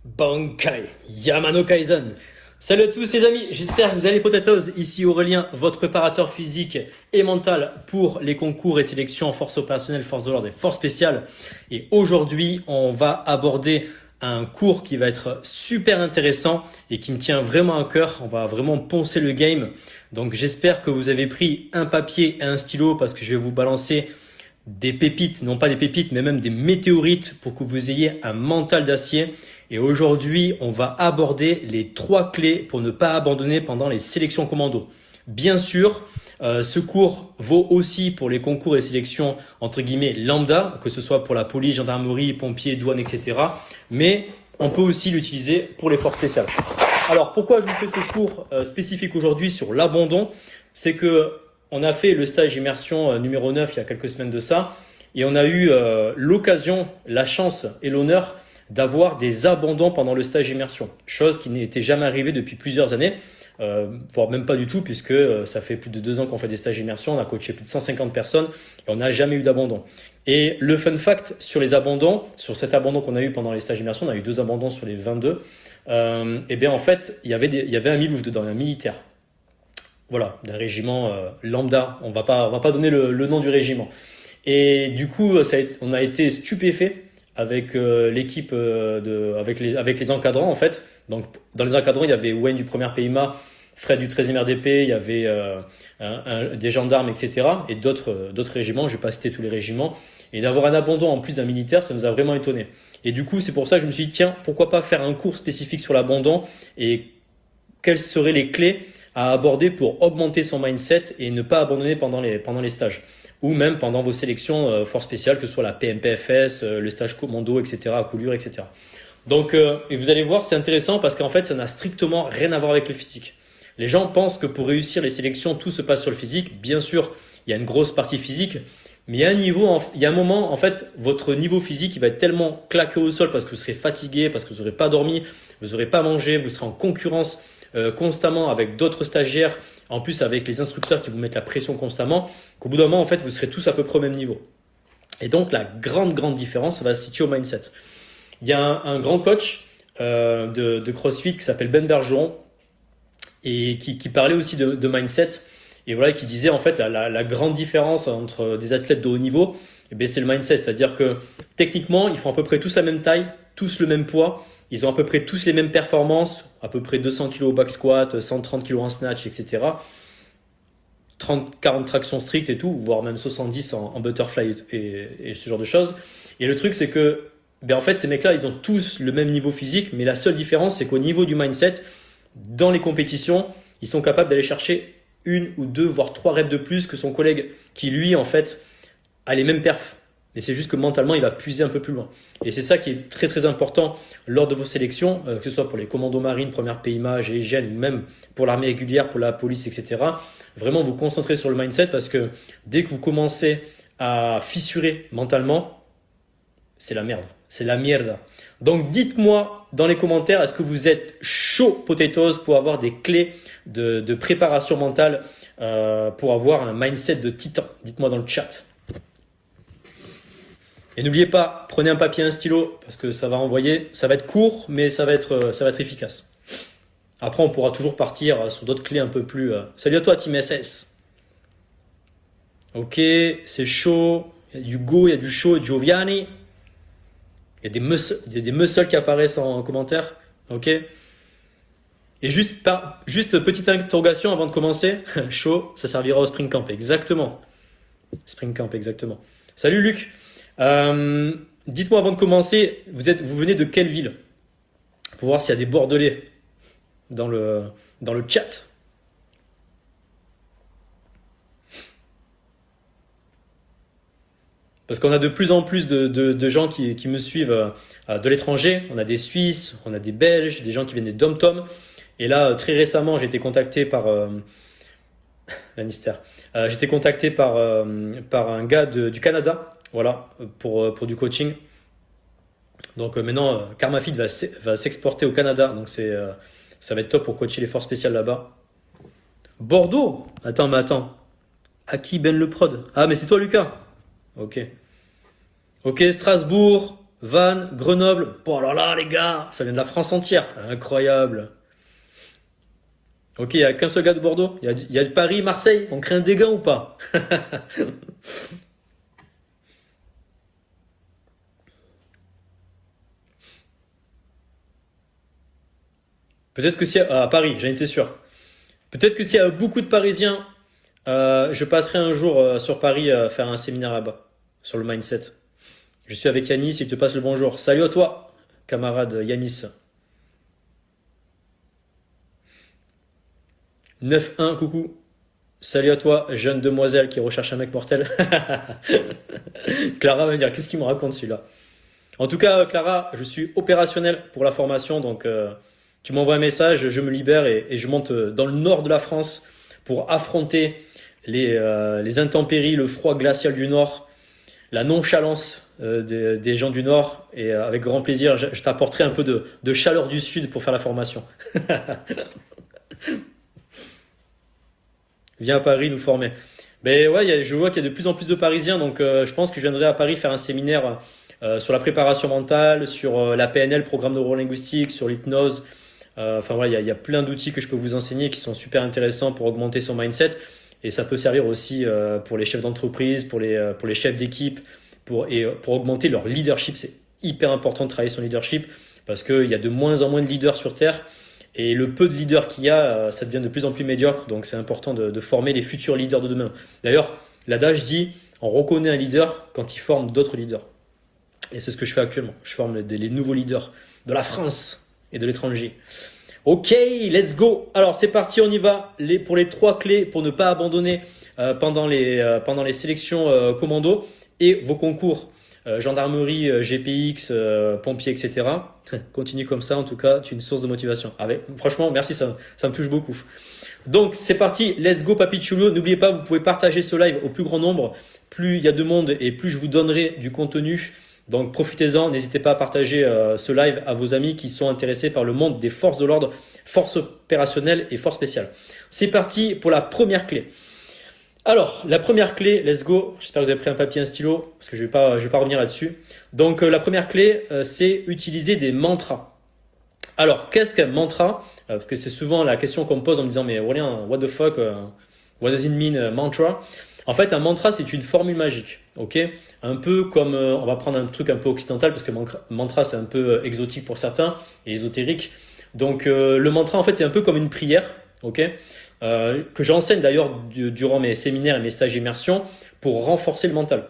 Bankai, Yamano Kaizen. Salut à tous les amis, j'espère que vous allez potatoes. Ici Aurélien, votre préparateur physique et mental pour les concours et sélections en force opérationnelle, force de l'ordre et force spéciale. Et aujourd'hui, on va aborder un cours qui va être super intéressant et qui me tient vraiment à cœur. On va vraiment poncer le game. Donc j'espère que vous avez pris un papier et un stylo parce que je vais vous balancer des pépites, non pas des pépites, mais même des météorites pour que vous ayez un mental d'acier. Et aujourd'hui, on va aborder les 3 clés pour ne pas abandonner pendant les sélections commando. Bien sûr, ce cours vaut aussi pour les concours et sélections entre guillemets lambda, que ce soit pour la police, gendarmerie, pompiers, douane, etc. Mais on peut aussi l'utiliser pour les forces spéciales. Alors, pourquoi je vous fais ce cours spécifique aujourd'hui sur l'abandon? C'est que on a fait le stage immersion numéro 9 il y a quelques semaines de ça. Et on a eu l'occasion, la chance et l'honneur d'avoir des abandons pendant le stage immersion. Chose qui n'était jamais arrivée depuis plusieurs années, voire même pas du tout, puisque ça fait plus de 2 ans qu'on fait des stages immersion, on a coaché plus de 150 personnes et on n'a jamais eu d'abandon. Et le fun fact sur les abandons, sur cet abandon qu'on a eu pendant les stages immersion, on a eu 2 abandons sur les 22, et bien en fait, il y avait un milouf dedans, un militaire. Voilà, d'un régiment lambda, on va pas donner le nom du régiment. Et du coup, on a été stupéfait avec l'équipe avec les encadrants en fait. Donc dans les encadrants, il y avait Wayne du 1er PIMA, Fred du 13e RDP, il y avait des gendarmes, etc. Et d'autres régiments, je vais pas citer tous les régiments. Et d'avoir un abandon en plus d'un militaire, ça nous a vraiment étonné. Et du coup, c'est pour ça que je me suis dit, tiens, pourquoi pas faire un cours spécifique sur l'abandon et quelles seraient les clés à aborder pour augmenter son mindset et ne pas abandonner pendant les stages ou même pendant vos sélections force spéciales, que ce soit la PMPFS, le stage commando, etc., à coulure, etc. Donc, et vous allez voir, c'est intéressant parce qu'en fait, ça n'a strictement rien à voir avec le physique. Les gens pensent que pour réussir les sélections, tout se passe sur le physique. Bien sûr, il y a une grosse partie physique, mais il y a un moment, en fait, votre niveau physique, il va être tellement claqué au sol parce que vous serez fatigué, parce que vous n'aurez pas dormi, vous n'aurez pas mangé, vous serez en concurrence constamment avec d'autres stagiaires, en plus avec les instructeurs qui vous mettent la pression constamment, qu'au bout d'un moment, en fait, vous serez tous à peu près au même niveau. Et donc, la grande différence, ça va se situer au mindset. Il y a un grand coach de CrossFit qui s'appelle Ben Bergeron et qui parlait aussi de mindset et voilà, qui disait en fait la grande différence entre des athlètes de haut niveau, eh bien, c'est le mindset. C'est-à-dire que techniquement, ils font à peu près tous la même taille, tous le même poids, ils ont à peu près tous les mêmes performances, à peu près 200 kg au back squat, 130 kg en snatch, etc. 30-40 tractions strictes et tout, voire même 70 en butterfly et ce genre de choses. Et le truc, c'est que en fait, ces mecs-là, ils ont tous le même niveau physique, mais la seule différence, c'est qu'au niveau du mindset, dans les compétitions, ils sont capables d'aller chercher 1 ou 2, voire 3 reps de plus que son collègue qui, lui, en fait, a les mêmes perfs. Mais c'est juste que mentalement, il va puiser un peu plus loin. Et c'est ça qui est très important lors de vos sélections, que ce soit pour les commandos marines, 1er PIMA, GIGN, ou même pour l'armée régulière, pour la police, etc. Vraiment vous concentrer sur le mindset parce que dès que vous commencez à fissurer mentalement, c'est la merde. C'est la mierda. Donc dites-moi dans les commentaires, est-ce que vous êtes chaud potatoes pour avoir des clés de préparation mentale pour avoir un mindset de titan? Dites-moi dans le chat. Et n'oubliez pas, prenez un papier et un stylo parce que ça va envoyer, ça va être court, mais ça va être efficace. Après, on pourra toujours partir sur d'autres clés un peu plus. Salut à toi, Team SS. Ok, c'est chaud. Il y a du Go, il y a du chaud, Giovanni. Il y a des muscles qui apparaissent en commentaire. Ok. Et juste petite interrogation avant de commencer. Chaud, ça servira au Spring Camp. Exactement. Spring Camp, exactement. Salut Luc. Dites-moi avant de commencer, vous venez de quelle ville? Pour voir s'il y a des Bordelais dans le chat. Parce qu'on a de plus en plus de gens qui me suivent de l'étranger. On a des Suisses, on a des Belges, des gens qui viennent des Dom-Tom. Et là, très récemment, j'ai été contacté par Lannister. J'ai été contacté par un gars du Canada. Voilà, pour du coaching. Donc maintenant, Karmafit va s'exporter au Canada. Donc ça va être top pour coacher les forces spéciales là-bas. Bordeaux? Attends. Aki Ben le prod. Ah, mais c'est toi, Lucas. Ok, Strasbourg. Vannes, Grenoble. Oh là là, les gars, ça vient de la France entière. Incroyable. Ok, il n'y a qu'un seul gars de Bordeaux. Il y a de Paris, Marseille. On crée un dégât ou pas? Peut-être que si à Paris, j'en étais sûr. Peut-être que s'il y a beaucoup de Parisiens, je passerai un jour sur Paris faire un séminaire là-bas sur le mindset. Je suis avec Yanis, il te passe le bonjour. Salut à toi, camarade Yanis. 9-1, coucou. Salut à toi, jeune demoiselle qui recherche un mec mortel. Clara va me dire, qu'est-ce qu'il me raconte celui-là? En tout cas, Clara, je suis opérationnel pour la formation, donc tu m'envoies un message, je me libère et je monte dans le nord de la France pour affronter les intempéries, le froid glacial du nord, la nonchalance des gens du nord, et avec grand plaisir, je t'apporterai un peu de chaleur du sud pour faire la formation. Viens à Paris nous former. Mais ouais, je vois qu'il y a de plus en plus de Parisiens, donc je pense que je viendrai à Paris faire un séminaire sur la préparation mentale, sur la PNL, programme neurolinguistique, sur l'hypnose. Enfin voilà, il y a plein d'outils que je peux vous enseigner qui sont super intéressants pour augmenter son mindset. Et ça peut servir aussi pour les chefs d'entreprise, pour les chefs d'équipe, pour augmenter leur leadership. C'est hyper important de travailler son leadership parce qu'il y a de moins en moins de leaders sur Terre. Et le peu de leaders qu'il y a, ça devient de plus en plus médiocre. Donc c'est important de former les futurs leaders de demain. D'ailleurs, l'adage dit, on reconnaît un leader quand il forme d'autres leaders. Et c'est ce que je fais actuellement. Je forme les nouveaux leaders de la France et de l'étranger. Ok, let's go. Alors c'est parti, on y va. Pour les 3 clés pour ne pas abandonner pendant les sélections commando et vos concours gendarmerie, GPX, pompiers, etc. Continue comme ça, en tout cas, tu es une source de motivation. Franchement, merci, ça me touche beaucoup. Donc c'est parti, let's go Papi Chulo. N'oubliez pas, vous pouvez partager ce live au plus grand nombre. Plus il y a de monde et plus je vous donnerai du contenu. Donc profitez-en, n'hésitez pas à partager ce live à vos amis qui sont intéressés par le monde des forces de l'ordre, forces opérationnelles et forces spéciales. C'est parti pour la première clé. Alors, la première clé, let's go. J'espère que vous avez pris un papier et un stylo parce que je vais pas revenir là-dessus. Donc la première clé, c'est utiliser des mantras. Alors, qu'est-ce qu'un mantra? Parce que c'est souvent la question qu'on me pose en me disant mais Aurélien, what the fuck, what does it mean mantra? En fait, un mantra, c'est une formule magique, ok? Un peu comme, on va prendre un truc un peu occidental parce que mantra, c'est un peu exotique pour certains et ésotérique. Donc, le mantra, en fait, c'est un peu comme une prière, ok? Que j'enseigne d'ailleurs durant mes séminaires et mes stages immersion pour renforcer le mental.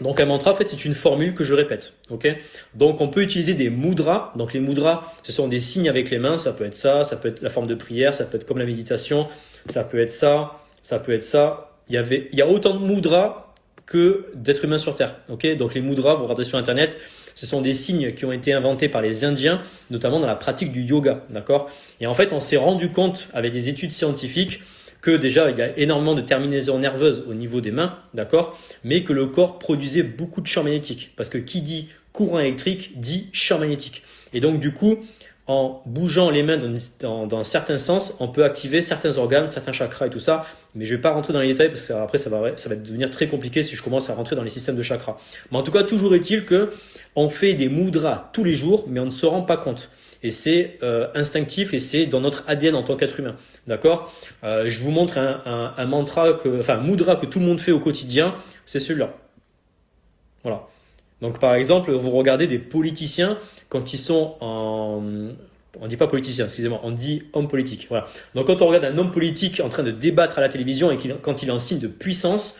Donc, un mantra, en fait, c'est une formule que je répète, ok? Donc, on peut utiliser des mudras. Donc, les mudras, ce sont des signes avec les mains. Ça peut être ça peut être la forme de prière, ça peut être comme la méditation, ça peut être ça peut être ça. Il y a autant de mudras que d'êtres humains sur Terre. Ok, donc les mudras, vous regardez sur Internet, ce sont des signes qui ont été inventés par les Indiens, notamment dans la pratique du yoga. D'accord. Et en fait, on s'est rendu compte avec des études scientifiques que déjà, il y a énormément de terminaisons nerveuses au niveau des mains, d'accord, mais que le corps produisait beaucoup de champs magnétiques. Parce que qui dit courant électrique dit champ magnétique. Et donc, du coup, en bougeant les mains dans certains sens, on peut activer certains organes, certains chakras et tout ça. Mais je vais pas rentrer dans les détails parce que après ça va devenir très compliqué si je commence à rentrer dans les systèmes de chakras. Mais en tout cas, toujours est-il que on fait des mudras tous les jours, mais on ne se rend pas compte. Et c'est instinctif et c'est dans notre ADN en tant qu'être humain. D'accord. Je vous montre un mantra un mudra que tout le monde fait au quotidien. C'est celui-là. Voilà. Donc par exemple, vous regardez des politiciens quand ils sont on dit pas politicien, excusez-moi, on dit homme politique. Voilà. Donc quand on regarde un homme politique en train de débattre à la télévision et quand il est en signe de puissance,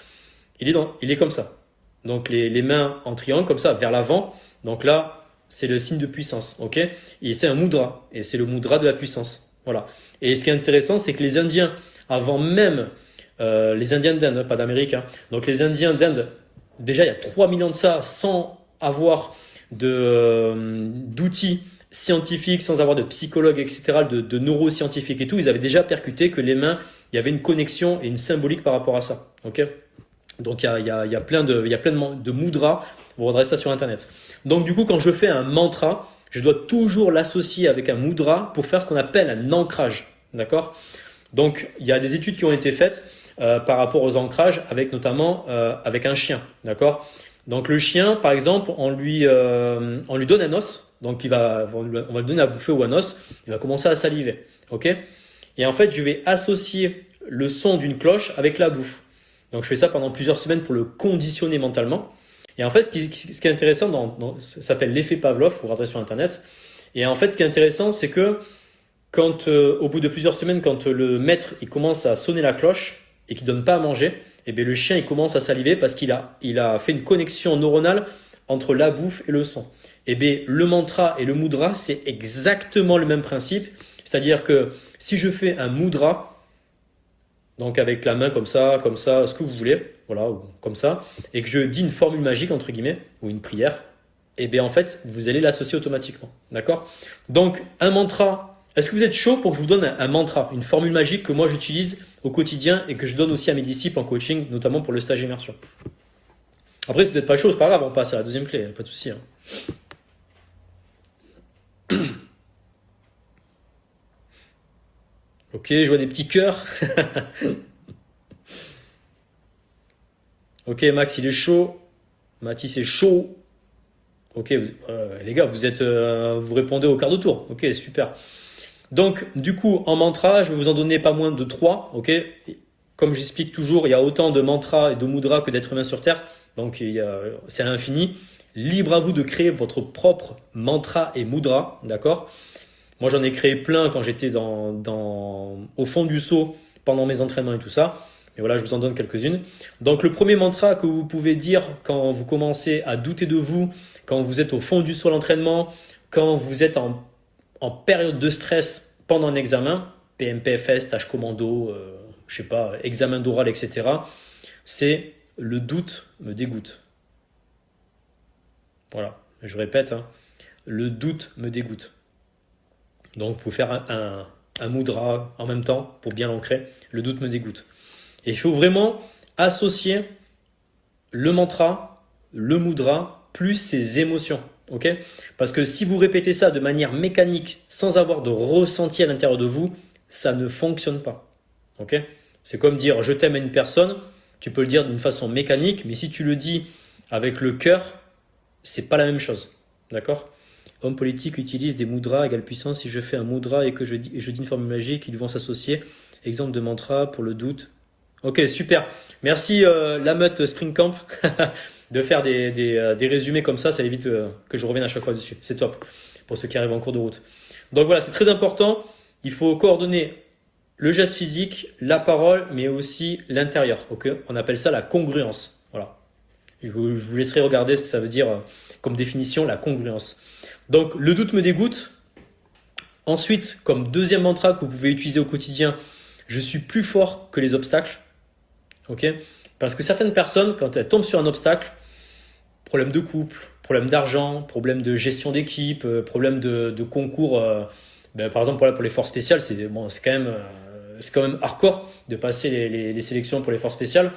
il est comme ça. Donc les mains en triangle comme ça vers l'avant. Donc là, c'est le signe de puissance, ok? Et c'est un mudra et c'est le mudra de la puissance. Voilà. Et ce qui est intéressant, c'est que les Indiens, avant même les Indiens d'Inde, pas d'Amérique, hein, donc les Indiens d'Inde, déjà il y a 3 millions de ça, sans avoir d'outils scientifiques, sans avoir de psychologues, etc., de neuroscientifiques et tout, ils avaient déjà percuté que les mains, il y avait une connexion et une symbolique par rapport à ça. Ok. Donc il y a plein de mudras, vous regarderez ça sur Internet. Donc du coup, quand je fais un mantra, je dois toujours l'associer avec un mudra pour faire ce qu'on appelle un ancrage. D'accord. Donc il y a des études qui ont été faites par rapport aux ancrages, avec notamment avec un chien. D'accord. Donc le chien, par exemple, on lui donne un os, donc on va le donner à bouffer ou un os, il va commencer à saliver, ok? Et en fait, je vais associer le son d'une cloche avec la bouffe. Donc je fais ça pendant plusieurs semaines pour le conditionner mentalement. Et en fait, ce qui est intéressant, ça s'appelle l'effet Pavlov, vous rentrez sur Internet. Et en fait, ce qui est intéressant, c'est que au bout de plusieurs semaines, quand le maître il commence à sonner la cloche et qu'il donne pas à manger, eh bien, le chien il commence à saliver parce il a fait une connexion neuronale entre la bouffe et le son. Eh bien, le mantra et le mudra, c'est exactement le même principe. C'est-à-dire que si je fais un mudra, donc avec la main comme ça, ce que vous voulez, voilà, ou comme ça, et que je dis une formule magique, entre guillemets, ou une prière, eh bien en fait, vous allez l'associer automatiquement. D'accord? Donc, un mantra, est-ce que vous êtes chaud pour que je vous donne un mantra, une formule magique que moi j'utilise au quotidien et que je donne aussi à mes disciples en coaching, notamment pour le stage immersion? Après, si vous n'êtes pas chaud, c'est pas grave, on passe à la deuxième clé, pas de souci. Hein. Ok, je vois des petits cœurs. Ok, Max, il est chaud. Mathis est chaud. Ok, les gars, vous répondez au quart de tour. Ok, super. Donc, du coup, en mantra, je vais vous en donner pas moins de 3. Ok, comme j'explique toujours, il y a autant de mantras et de mudras que d'êtres humains sur Terre. Donc, c'est à l'infini. Libre à vous de créer votre propre mantra et mudra. D'accord? Moi, j'en ai créé plein quand j'étais au fond du seau pendant mes entraînements et tout ça. Et voilà, je vous en donne quelques-unes. Donc, le premier mantra que vous pouvez dire quand vous commencez à douter de vous, quand vous êtes au fond du seau à l'entraînement, quand vous êtes en période de stress pendant un examen, PMPFS, tâche commando, je sais pas, examen d'oral, etc. C'est le doute me dégoûte. Voilà, je répète, hein, le doute me dégoûte. Donc, vous pouvez faire un mudra en même temps pour bien l'ancrer. Le doute me dégoûte. Et il faut vraiment associer le mantra, le mudra, plus ses émotions. Ok? Parce que si vous répétez ça de manière mécanique, sans avoir de ressenti à l'intérieur de vous, ça ne fonctionne pas. Ok? C'est comme dire je t'aime à une personne, tu peux le dire d'une façon mécanique, mais si tu le dis avec le cœur, c'est pas la même chose. D'accord? Homme politique utilise des mudras égale puissance. Si je fais un mudra et que je dis une formule magique, ils vont s'associer. Exemple de mantra pour le doute. Ok, super. Merci Lameute Spring Camp de faire des résumés comme ça évite que je revienne à chaque fois dessus. C'est top pour ceux qui arrivent en cours de route. Donc voilà, c'est très important. Il faut coordonner le geste physique, la parole, mais aussi l'intérieur. Ok, on appelle ça la congruence. Voilà. Je vous laisserai regarder ce que ça veut dire comme définition, la congruence. Donc le doute me dégoûte. Ensuite, comme deuxième mantra que vous pouvez utiliser au quotidien, je suis plus fort que les obstacles. Ok? Parce que certaines personnes, quand elles tombent sur un obstacle, problème de couple, problème d'argent, problème de gestion d'équipe, problème de concours, par exemple pour les forces spéciales, c'est quand même hardcore de passer les sélections pour les forces spéciales.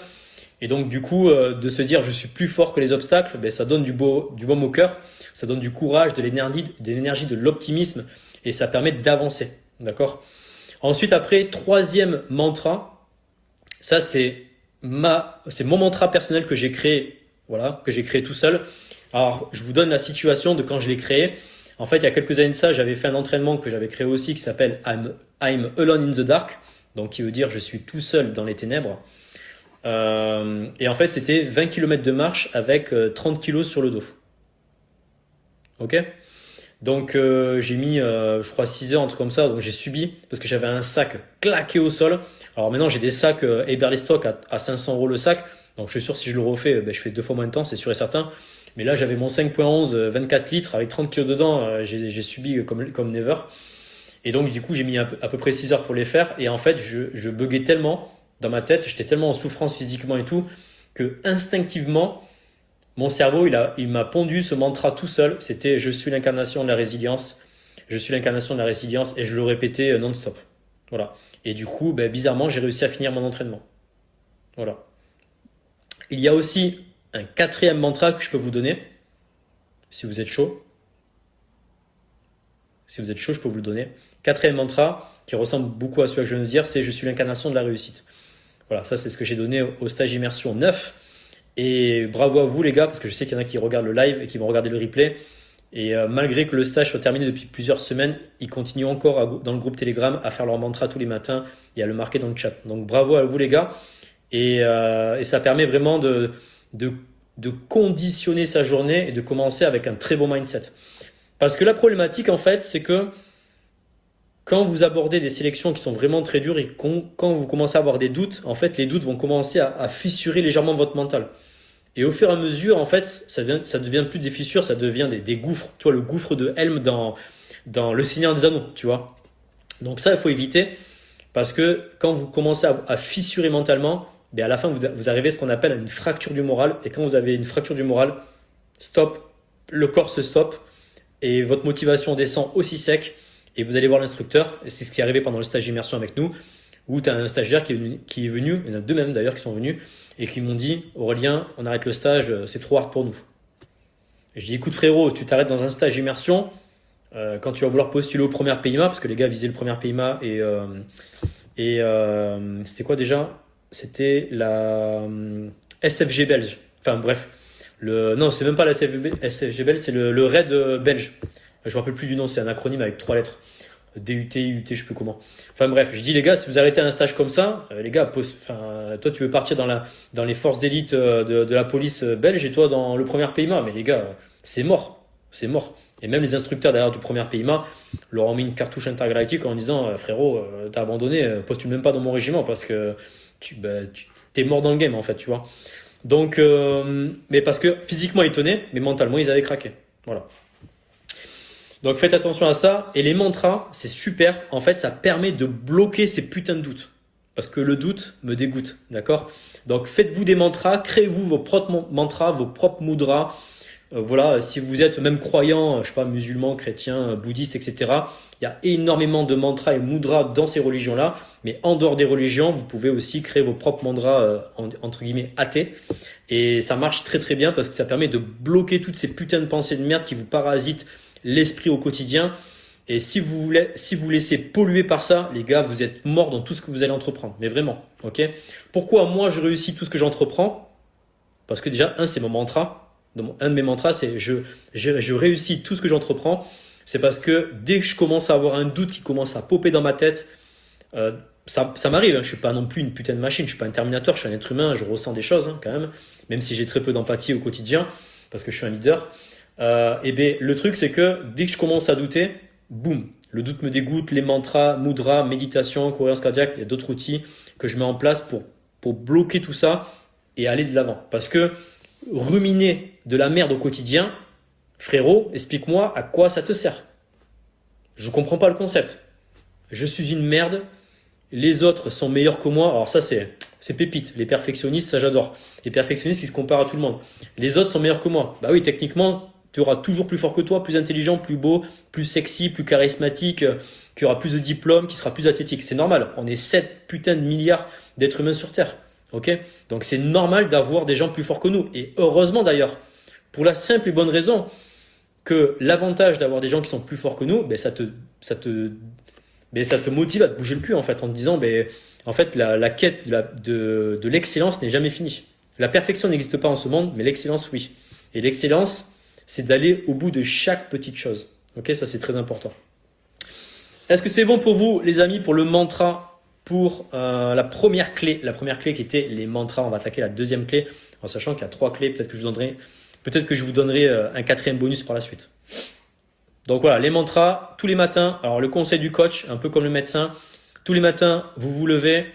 Et donc du coup, de se dire je suis plus fort que les obstacles, ça donne du baume au cœur, ça donne du courage, de l'énergie, de l'optimisme, et ça permet d'avancer. D'accord? Ensuite, après, troisième mantra, ça c'est mon mantra personnel que j'ai créé, voilà, que j'ai créé tout seul. Alors, je vous donne la situation de quand je l'ai créé. En fait, il y a quelques années de ça, j'avais fait un entraînement que j'avais créé aussi qui s'appelle I'm Alone in the Dark, donc qui veut dire je suis tout seul dans les ténèbres. Et en fait, c'était 20 km de marche avec 30 kg sur le dos. Ok? Donc j'ai mis, je crois, 6 heures, un truc comme ça. Donc j'ai subi parce que j'avais un sac claqué au sol. Alors maintenant, j'ai des sacs Eberlestock à 500 € le sac. Donc je suis sûr que si je le refais, je fais 2 fois moins de temps, c'est sûr et certain. Mais là, j'avais mon 5.11, 24 litres avec 30 kg dedans. J'ai subi comme never. Et donc du coup, j'ai mis à peu près 6 heures pour les faire. Et en fait, je buguais tellement dans ma tête, j'étais tellement en souffrance physiquement et tout, que instinctivement, mon cerveau, il m'a pondu ce mantra tout seul. C'était je suis l'incarnation de la résilience. Je suis l'incarnation de la résilience. Et je le répétais non-stop. Voilà. Et du coup, bizarrement, j'ai réussi à finir mon entraînement. Voilà. Il y a aussi un quatrième mantra que je peux vous donner. Si vous êtes chaud. Si vous êtes chaud, je peux vous le donner. Quatrième mantra, qui ressemble beaucoup à celui que je viens de dire, c'est je suis l'incarnation de la réussite. Voilà, ça c'est ce que j'ai donné au stage immersion 9. Et bravo à vous les gars, parce que je sais qu'il y en a qui regardent le live et qui vont regarder le replay. Et malgré que le stage soit terminé depuis plusieurs semaines, ils continuent encore dans le groupe Telegram à faire leur mantra tous les matins et à le marquer dans le chat. Donc bravo à vous les gars. Et ça permet vraiment de, de conditionner sa journée et de commencer avec un très bon mindset. Parce que la problématique en fait, c'est que quand vous abordez des sélections qui sont vraiment très dures et quand vous commencez à avoir des doutes, en fait les doutes vont commencer à fissurer légèrement votre mental. Et au fur et à mesure, en fait, ça devient plus des fissures, ça devient des gouffres. Tu vois, le gouffre de Helm dans Le Seigneur des Anneaux, tu vois. Donc ça, il faut éviter, parce que quand vous commencez à fissurer mentalement, ben à la fin, vous arrivez à ce qu'on appelle une fracture du moral. Et quand vous avez une fracture du moral, stop, le corps se stoppe, et votre motivation descend aussi sec, et vous allez voir l'instructeur, et c'est ce qui est arrivé pendant le stage d'immersion avec nous, où tu as un stagiaire qui est venu, il y en a deux même d'ailleurs qui sont venus, et qui m'ont dit Aurélien, on arrête le stage, c'est trop hard pour nous. Et je dis écoute frérot, tu t'arrêtes dans un stage immersion, quand tu vas vouloir postuler au premier PIMA, parce que les gars visaient le premier PIMA, et c'était quoi déjà? C'était la SFG belge. Enfin bref, non, c'est même pas la SFG belge, c'est le RAID belge. Je me rappelle plus du nom, c'est un acronyme avec 3 lettres. DUT, UT, je sais plus comment. Enfin bref, je dis les gars, si vous arrêtez un stage comme ça, les gars, toi tu veux partir dans les forces d'élite de la police belge et toi dans le premier PIMA, mais les gars, c'est mort, c'est mort. Et même les instructeurs derrière du premier PIMA leur ont mis une cartouche intergalactique en disant frérot, t'as abandonné, postule même pas dans mon régiment parce que t'es mort dans le game en fait, tu vois. Donc, mais parce que physiquement ils tenaient, mais mentalement ils avaient craqué. Voilà. Donc faites attention à ça. Et les mantras, c'est super. En fait, ça permet de bloquer ces putains de doutes. Parce que le doute me dégoûte. D'accord? Donc faites-vous des mantras, créez-vous vos propres mantras, vos propres mudras. Voilà, si vous êtes même croyant, je sais pas, musulman, chrétien, bouddhiste, etc. Il y a énormément de mantras et mudras dans ces religions-là. Mais en dehors des religions, vous pouvez aussi créer vos propres mantras, entre guillemets, athées. Et ça marche très très bien parce que ça permet de bloquer toutes ces putains de pensées de merde qui vous parasitent l'esprit au quotidien. Et si vous laissez polluer par ça, les gars, vous êtes morts dans tout ce que vous allez entreprendre. Mais vraiment, ok? Pourquoi moi je réussis tout ce que j'entreprends? Parce que déjà, c'est mon mantra. Un de mes mantras, c'est je réussis tout ce que j'entreprends. C'est parce que dès que je commence à avoir un doute qui commence à popper dans ma tête, ça m'arrive. Hein, je suis pas non plus une putain de machine. Je suis pas un Terminator. Je suis un être humain. Je ressens des choses quand même si j'ai très peu d'empathie au quotidien parce que je suis un leader. Et ben le truc c'est que dès que je commence à douter, boum, le doute me dégoûte, les mantras, mudras, méditation, cohérence cardiaque, il y a d'autres outils que je mets en place pour bloquer tout ça et aller de l'avant. Parce que ruminer de la merde au quotidien, frérot, explique-moi à quoi ça te sert. Je comprends pas le concept. Je suis une merde, les autres sont meilleurs que moi. Alors ça c'est pépite, les perfectionnistes, ça j'adore. Les perfectionnistes qui se comparent à tout le monde. Les autres sont meilleurs que moi. Bah oui, techniquement, tu auras toujours plus fort que toi, plus intelligent, plus beau, plus sexy, plus charismatique, qui aura plus de diplômes, qui sera plus athlétique. C'est normal. On est 7 putains de milliards d'êtres humains sur Terre. Ok? Donc c'est normal d'avoir des gens plus forts que nous. Et heureusement d'ailleurs. Pour la simple et bonne raison que l'avantage d'avoir des gens qui sont plus forts que nous, ben ça te motive à te bouger le cul en fait, en te disant en fait la quête de l'excellence n'est jamais finie. La perfection n'existe pas en ce monde, mais l'excellence oui. Et l'excellence, c'est d'aller au bout de chaque petite chose. Ok, ça c'est très important. Est-ce que c'est bon pour vous, les amis, pour le mantra, pour la première clé qui était les mantras? On va attaquer la deuxième clé, en sachant qu'il y a 3 clés. Peut-être que je vous donnerai un 4e bonus par la suite. Donc voilà, les mantras, tous les matins. Alors le conseil du coach, un peu comme le médecin, tous les matins, vous vous levez,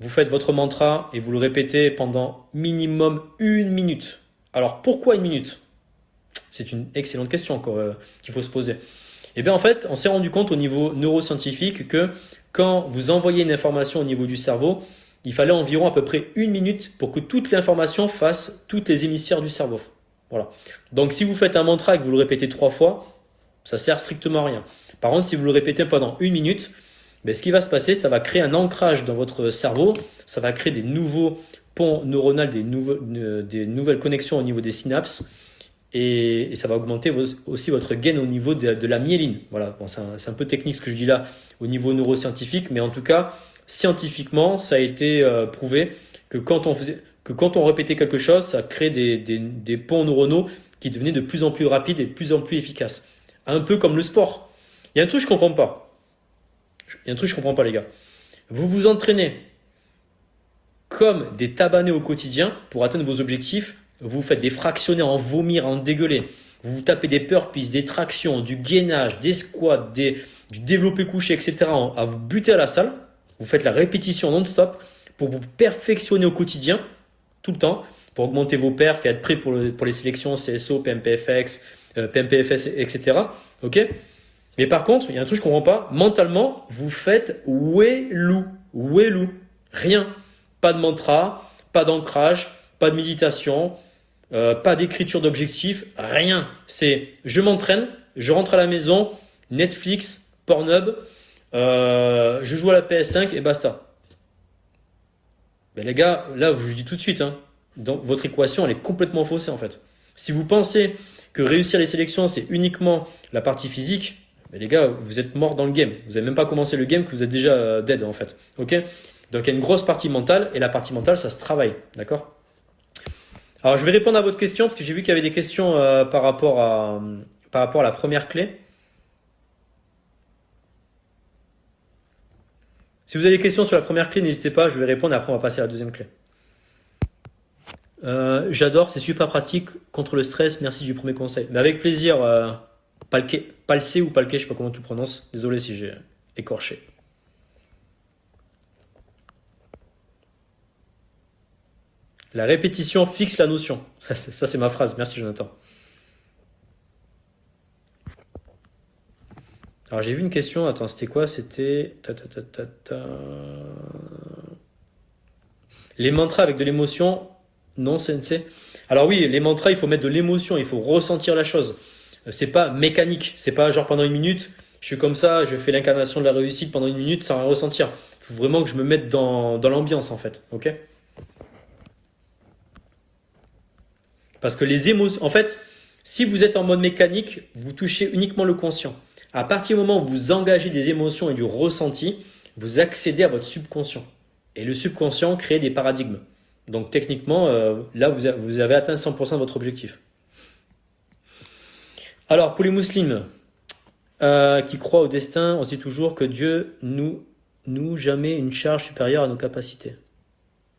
vous faites votre mantra et vous le répétez pendant minimum 1 minute. Alors pourquoi 1 minute? C'est une excellente question qu'il faut se poser. Et bien en fait, on s'est rendu compte au niveau neuroscientifique que quand vous envoyez une information au niveau du cerveau, il fallait environ à peu près 1 minute pour que toute l'information fasse toutes les hémisphères du cerveau. Voilà. Donc si vous faites un mantra et que vous le répétez 3 fois, ça sert strictement à rien. Par contre, si vous le répétez pendant 1 minute, ce qui va se passer, ça va créer un ancrage dans votre cerveau, ça va créer des nouveaux ponts neuronaux, des nouvelles connexions au niveau des synapses, et ça va augmenter aussi votre gain au niveau de la myéline. Voilà, bon, c'est un peu technique ce que je dis là au niveau neuroscientifique, mais en tout cas, scientifiquement, ça a été prouvé que que quand on répétait quelque chose, ça crée des ponts neuronaux qui devenaient de plus en plus rapides et de plus en plus efficaces. Un peu comme le sport. Il y a un truc que je comprends pas. Il y a un truc que je comprends pas, les gars. Vous vous entraînez comme des tabanés au quotidien pour atteindre vos objectifs. Vous faites des fractionnés en vomir, en dégueuler. Vous vous tapez des burpees, des tractions, du gainage, des squats, du développé couché, etc. à vous buter à la salle. Vous faites la répétition non-stop pour vous perfectionner au quotidien, tout le temps, pour augmenter vos perfs et être prêt pour les sélections CSO, PMPFX, PMPFS, etc. Ok? Mais par contre, il y a un truc que je comprends pas. Mentalement, vous faites wellou. Rien. Pas de mantra, pas d'ancrage, pas de méditation, pas d'écriture d'objectifs, rien. C'est je m'entraîne, je rentre à la maison, Netflix, Pornhub, je joue à la PS5 et basta. Ben les gars, là, je vous dis tout de suite, hein, donc votre équation, elle est complètement faussée en fait. Si vous pensez que réussir les sélections, c'est uniquement la partie physique, ben les gars, vous êtes morts dans le game. Vous n'avez même pas commencé le game que vous êtes déjà dead en fait. Ok? Donc il y a une grosse partie mentale et la partie mentale, ça se travaille. D'accord? Alors je vais répondre à votre question parce que j'ai vu qu'il y avait des questions par rapport à la première clé. Si vous avez des questions sur la première clé, n'hésitez pas, je vais répondre et après on va passer à la deuxième clé. J'adore, c'est super pratique contre le stress, merci du premier conseil. Mais avec plaisir, Palcé ou Palqué, je sais pas comment tu prononces, désolé si j'ai écorché. La répétition fixe la notion. Ça c'est ma phrase, merci Jonathan. Alors j'ai vu une question, attends, c'était quoi? C'était les mantras avec de l'émotion. Non, sensei. Alors oui, les mantras, il faut mettre de l'émotion, il faut ressentir la chose. C'est pas mécanique, c'est pas genre pendant une minute, je suis comme ça, je fais l'incarnation de la réussite pendant une minute sans rien ressentir. Il faut vraiment que je me mette dans l'ambiance en fait, ok? Parce que les émotions, en fait, si vous êtes en mode mécanique, vous touchez uniquement le conscient. À partir du moment où vous engagez des émotions et du ressenti, vous accédez à votre subconscient. Et le subconscient crée des paradigmes. Donc techniquement, là, vous avez atteint 100% de votre objectif. Alors, pour les musulmans qui croient au destin, on se dit toujours que Dieu nous jamais une charge supérieure à nos capacités.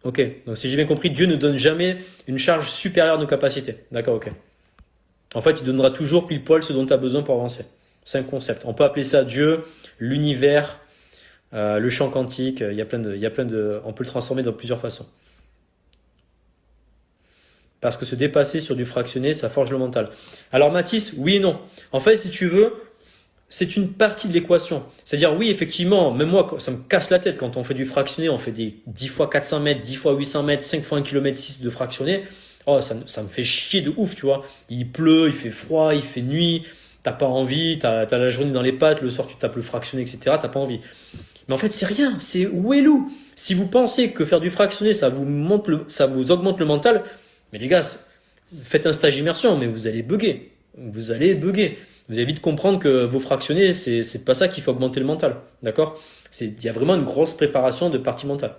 Ok, donc si j'ai bien compris, Dieu ne donne jamais une charge supérieure à nos capacités. D'accord, ok. En fait, il donnera toujours pile poil ce dont tu as besoin pour avancer. C'est un concept. On peut appeler ça Dieu, l'univers, le champ quantique. Il y a plein de, on peut le transformer dans plusieurs façons. Parce que se dépasser sur du fractionné, ça forge le mental. Alors Mathis, oui et non. En fait, si tu veux, c'est une partie de l'équation. C'est-à-dire, oui, effectivement, même moi, ça me casse la tête quand on fait du fractionné, on fait des 10 fois 400 mètres, 10 fois 800 mètres, 5 fois 1 km 6 de fractionné. Oh, ça me fait chier de ouf, tu vois. Il pleut, il fait froid, il fait nuit, t'as pas envie, t'as la journée dans les pattes, le soir tu tapes le fractionné, etc. T'as pas envie. Mais en fait, c'est rien, c'est wellou. Si vous pensez que faire du fractionné, ça vous augmente le mental, mais les gars, faites un stage immersion, mais vous allez bugger. Vous allez bugger. Vous allez vite comprendre que vos fractionnés, c'est pas ça qui fait augmenter le mental. D'accord? Il y a vraiment une grosse préparation de partie mentale.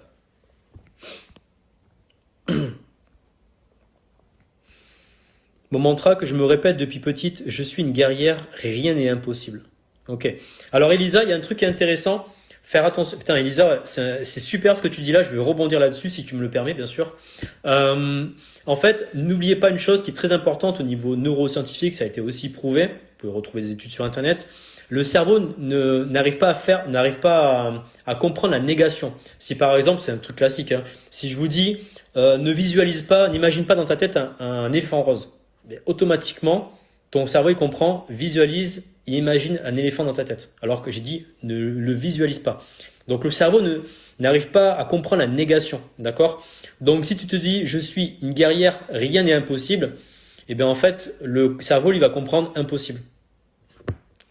Mon mantra que je me répète depuis petite, je suis une guerrière, rien n'est impossible. Ok. Alors Elisa, il y a un truc qui est intéressant. Faire attention. Putain, Elisa, c'est super ce que tu dis là. Je vais rebondir là-dessus si tu me le permets, bien sûr. En fait, n'oubliez pas une chose qui est très importante au niveau neuroscientifique. Ça a été aussi prouvé. Vous pouvez retrouver des études sur Internet. Le cerveau n'arrive pas à comprendre la négation. Si par exemple, c'est un truc classique. Hein, si je vous dis, ne visualise pas, n'imagine pas dans ta tête un éléphant rose. Mais automatiquement, ton cerveau il comprend, visualise. Il imagine un éléphant dans ta tête, alors que j'ai dit ne le visualise pas. Donc le cerveau n'arrive pas à comprendre la négation, d'accord? Donc si tu te dis je suis une guerrière, rien n'est impossible, et bien en fait le cerveau lui va comprendre impossible.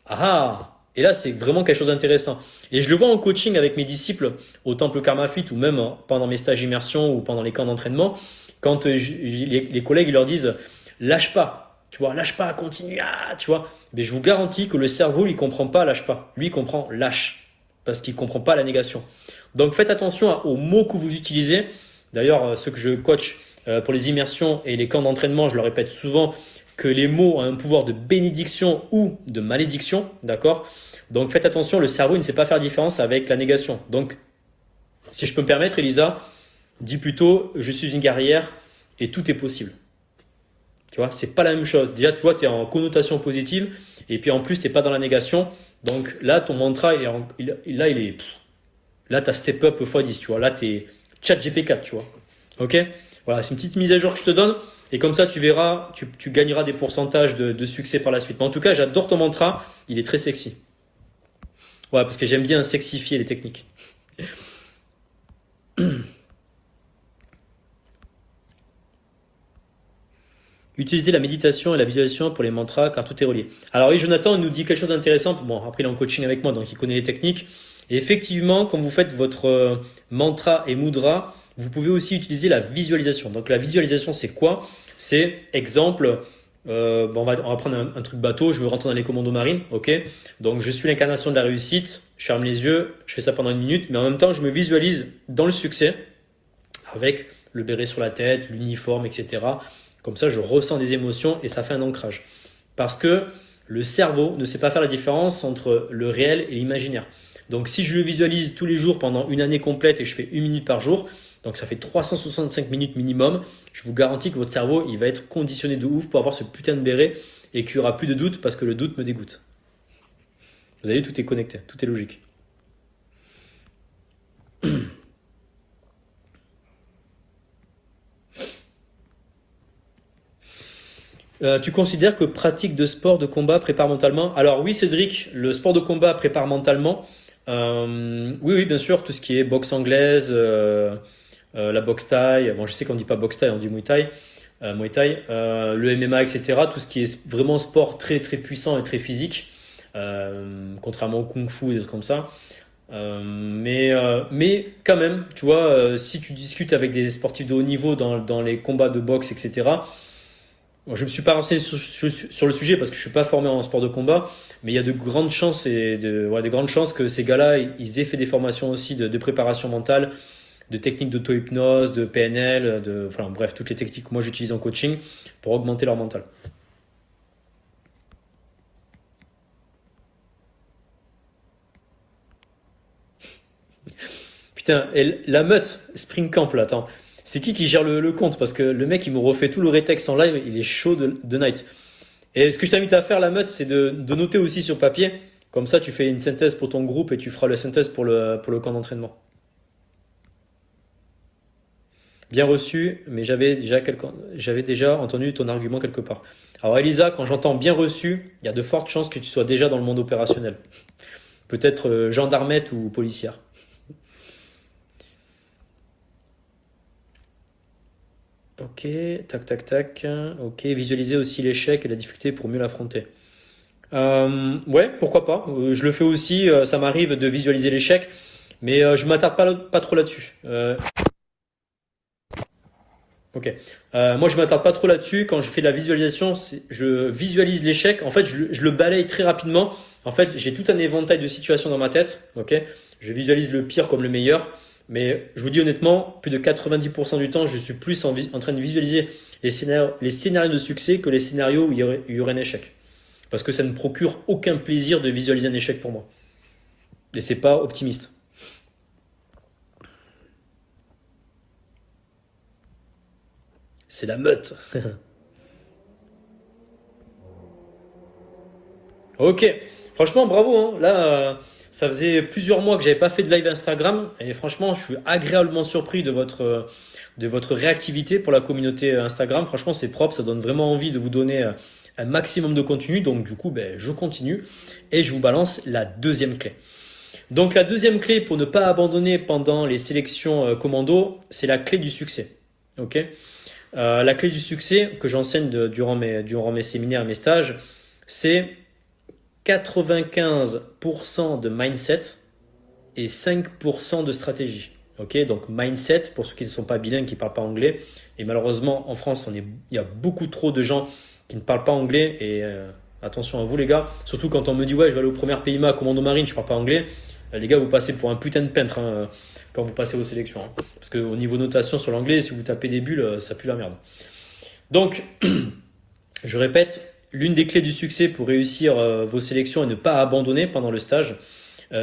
Ah! Et là c'est vraiment quelque chose d'intéressant. Et je le vois en coaching avec mes disciples au Temple Karma Fit ou même pendant mes stages immersion ou pendant les camps d'entraînement, quand les collègues ils leur disent lâche pas. Tu vois, lâche pas, continue, tu vois. Mais je vous garantis que le cerveau, il comprend pas lâche pas. Lui, il comprend lâche. Parce qu'il comprend pas la négation. Donc, faites attention aux mots que vous utilisez. D'ailleurs, ceux que je coach pour les immersions et les camps d'entraînement, je leur répète souvent que les mots ont un pouvoir de bénédiction ou de malédiction, d'accord? Donc faites attention, le cerveau il ne sait pas faire différence avec la négation. Donc, si je peux me permettre, Elisa, dis plutôt je suis une guerrière et tout est possible. Tu vois, c'est pas la même chose. Déjà, tu vois, tu es en connotation positive et puis en plus, tu n'es pas dans la négation. Donc là, ton mantra, là, tu as step up x10, tu vois. Là, tu es chat GP4, tu vois. Ok? Voilà, c'est une petite mise à jour que je te donne. Et comme ça, tu verras, tu gagneras des pourcentages de succès par la suite. Mais en tout cas, j'adore ton mantra. Il est très sexy. Ouais, parce que j'aime bien sexifier les techniques. Utiliser la méditation et la visualisation pour les mantras, car tout est relié. Alors oui, Jonathan nous dit quelque chose d'intéressant. Bon, après, il est en coaching avec moi, donc il connaît les techniques. Et effectivement, quand vous faites votre mantra et mudra, vous pouvez aussi utiliser la visualisation. Donc la visualisation, c'est quoi? C'est exemple, bon, on va prendre un truc bateau, je veux rentrer dans les commandos marines, ok? Donc je suis l'incarnation de la réussite, je ferme les yeux, je fais ça pendant une minute, mais en même temps, je me visualise dans le succès, avec le béret sur la tête, l'uniforme, etc. Comme ça, je ressens des émotions et ça fait un ancrage. Parce que le cerveau ne sait pas faire la différence entre le réel et l'imaginaire. Donc si je le visualise tous les jours pendant une année complète et je fais 1 minute par jour, donc ça fait 365 minutes minimum, je vous garantis que votre cerveau il va être conditionné de ouf pour avoir ce putain de béret et qu'il n'y aura plus de doute parce que le doute me dégoûte. Vous avez vu, tout est connecté, tout est logique. Tu considères que pratique de sport de combat prépare mentalement? Alors oui Cédric, le sport de combat prépare mentalement. Oui, bien sûr, tout ce qui est boxe anglaise, la boxe thaï. Bon, je sais qu'on dit pas boxe thaï, on dit Muay Thai, le MMA, etc. Tout ce qui est vraiment sport très très puissant et très physique, contrairement au kung-fu et des trucs comme ça. Mais quand même, tu vois, si tu discutes avec des sportifs de haut niveau dans les combats de boxe, etc. Bon, je me suis pas renseigné sur le sujet parce que je suis pas formé en sport de combat, mais il y a de grandes chances de grandes chances que ces gars-là, ils aient fait des formations aussi de préparation mentale, de techniques d'auto-hypnose, de PNL, enfin bref, toutes les techniques que moi j'utilise en coaching pour augmenter leur mental. Putain, et la meute, Spring Camp là, attends. C'est qui gère le compte? Parce que le mec, il me refait tout le rétexte en live, il est chaud de night. Et ce que je t'invite à faire, la meute, c'est de noter aussi sur papier. Comme ça, tu fais une synthèse pour ton groupe et tu feras la synthèse pour le camp d'entraînement. Bien reçu, mais j'avais déjà entendu ton argument quelque part. Alors Elisa, quand j'entends bien reçu, il y a de fortes chances que tu sois déjà dans le monde opérationnel. Peut-être gendarmette ou policière. Ok, tac, tac, tac. Ok, visualiser aussi l'échec et la difficulté pour mieux l'affronter. Ouais, pourquoi pas. Je le fais aussi, ça m'arrive de visualiser l'échec, mais je m'attarde pas trop là-dessus. Ok. Moi, je m'attarde pas trop là-dessus. Quand je fais de la visualisation, je visualise l'échec. En fait, je le balaye très rapidement. En fait, j'ai tout un éventail de situations dans ma tête. Ok. Je visualise le pire comme le meilleur. Mais je vous dis honnêtement, plus de 90% du temps, je suis plus en train de visualiser les scénarios de succès que les scénarios où il y aurait un échec. Parce que ça ne procure aucun plaisir de visualiser un échec pour moi. Et c'est pas optimiste. C'est la meute. Ok, franchement, bravo, hein. Là, ça faisait plusieurs mois que j'avais pas fait de live Instagram et franchement, je suis agréablement surpris de votre réactivité pour la communauté Instagram. Franchement, c'est propre, ça donne vraiment envie de vous donner un maximum de contenu. Donc, du coup, ben, je continue et je vous balance la deuxième clé. Donc, la deuxième clé pour ne pas abandonner pendant les sélections commando, c'est la clé du succès. Ok, la clé du succès que j'enseigne durant mes séminaires et mes stages, c'est 95% de mindset et 5% de stratégie. Ok, donc mindset pour ceux qui ne sont pas bilingues, qui ne parlent pas anglais. Et malheureusement, en France, il y a beaucoup trop de gens qui ne parlent pas anglais et Attention à vous les gars, surtout quand on me dit ouais je vais aller au premier PIMA commando marine, je parle pas anglais. Les gars, vous passez pour un putain de peintre hein, quand vous passez vos sélections. Hein. Parce qu'au niveau notation sur l'anglais, si vous tapez des bulles, ça pue la merde. Donc, je répète, l'une des clés du succès pour réussir vos sélections et ne pas abandonner pendant le stage,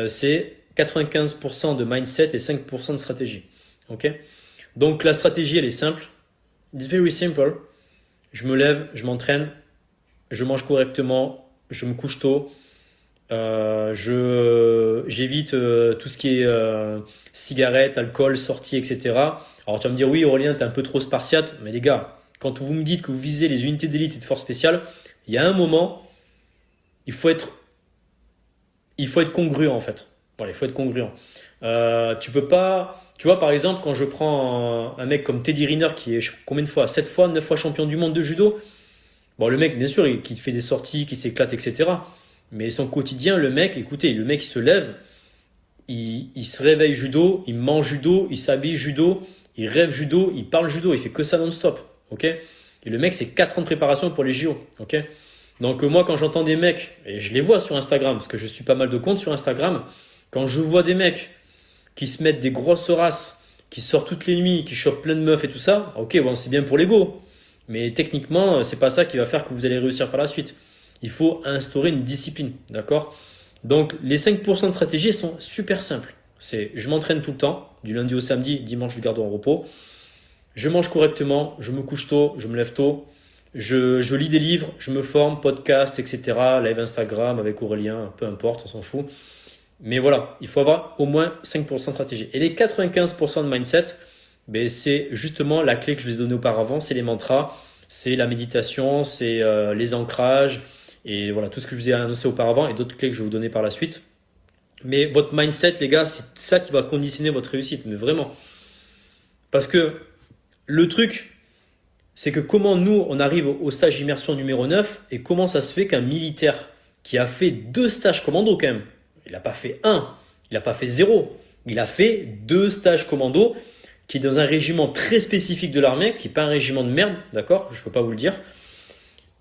c'est 95% de mindset et 5% de stratégie. Ok? Donc la stratégie, elle est simple. It's very simple. Je me lève, je m'entraîne, je mange correctement, je me couche tôt, j'évite tout ce qui est cigarettes, alcool, sorties, etc. Alors tu vas me dire oui Aurélien, t'es un peu trop spartiate, mais les gars, quand vous me dites que vous visez les unités d'élite et de force spéciale, il y a un moment, il faut être congruent en fait. Voilà, il faut être congruent. Tu peux pas. Tu vois, par exemple, quand je prends un mec comme Teddy Riner, qui est combien de fois 7 fois, 9 fois champion du monde de judo. Bon, le mec, bien sûr, qui fait des sorties, qui s'éclate, etc. Mais son quotidien, le mec, écoutez, le mec, il se lève, il se réveille judo, il mange judo, il s'habille judo, il rêve judo, il parle judo, il fait que ça non-stop. Ok? Et le mec, c'est 4 ans de préparation pour les JO. Ok? Donc moi, quand j'entends des mecs, et je les vois sur Instagram, parce que je suis pas mal de comptes sur Instagram, quand je vois des mecs qui se mettent des grosses races, qui sortent toutes les nuits, qui chopent plein de meufs et tout ça, ok, bon, c'est bien pour l'ego. Mais techniquement, c'est pas ça qui va faire que vous allez réussir par la suite. Il faut instaurer une discipline, d'accord? Donc les 5% de stratégie sont super simples. C'est je m'entraîne tout le temps, du lundi au samedi, dimanche je le garde en repos. Je mange correctement, je me couche tôt, je me lève tôt. Je lis des livres, je me forme, podcast, etc. Live Instagram avec Aurélien, peu importe, on s'en fout. Mais voilà, il faut avoir au moins 5% de stratégie. Et les 95% de mindset, ben c'est justement la clé que je vous ai donnée auparavant, c'est les mantras, c'est la méditation, c'est les ancrages, et voilà, tout ce que je vous ai annoncé auparavant, et d'autres clés que je vais vous donner par la suite. Mais votre mindset, les gars, c'est ça qui va conditionner votre réussite, mais vraiment. Parce que le truc, c'est que comment nous, on arrive au stage immersion numéro 9 et comment ça se fait qu'un militaire qui a fait 2 stages commando quand même, il n'a pas fait 1, il n'a pas fait 0, il a fait 2 stages commando qui est dans un régiment très spécifique de l'armée, qui n'est pas un régiment de merde, d'accord, je ne peux pas vous le dire,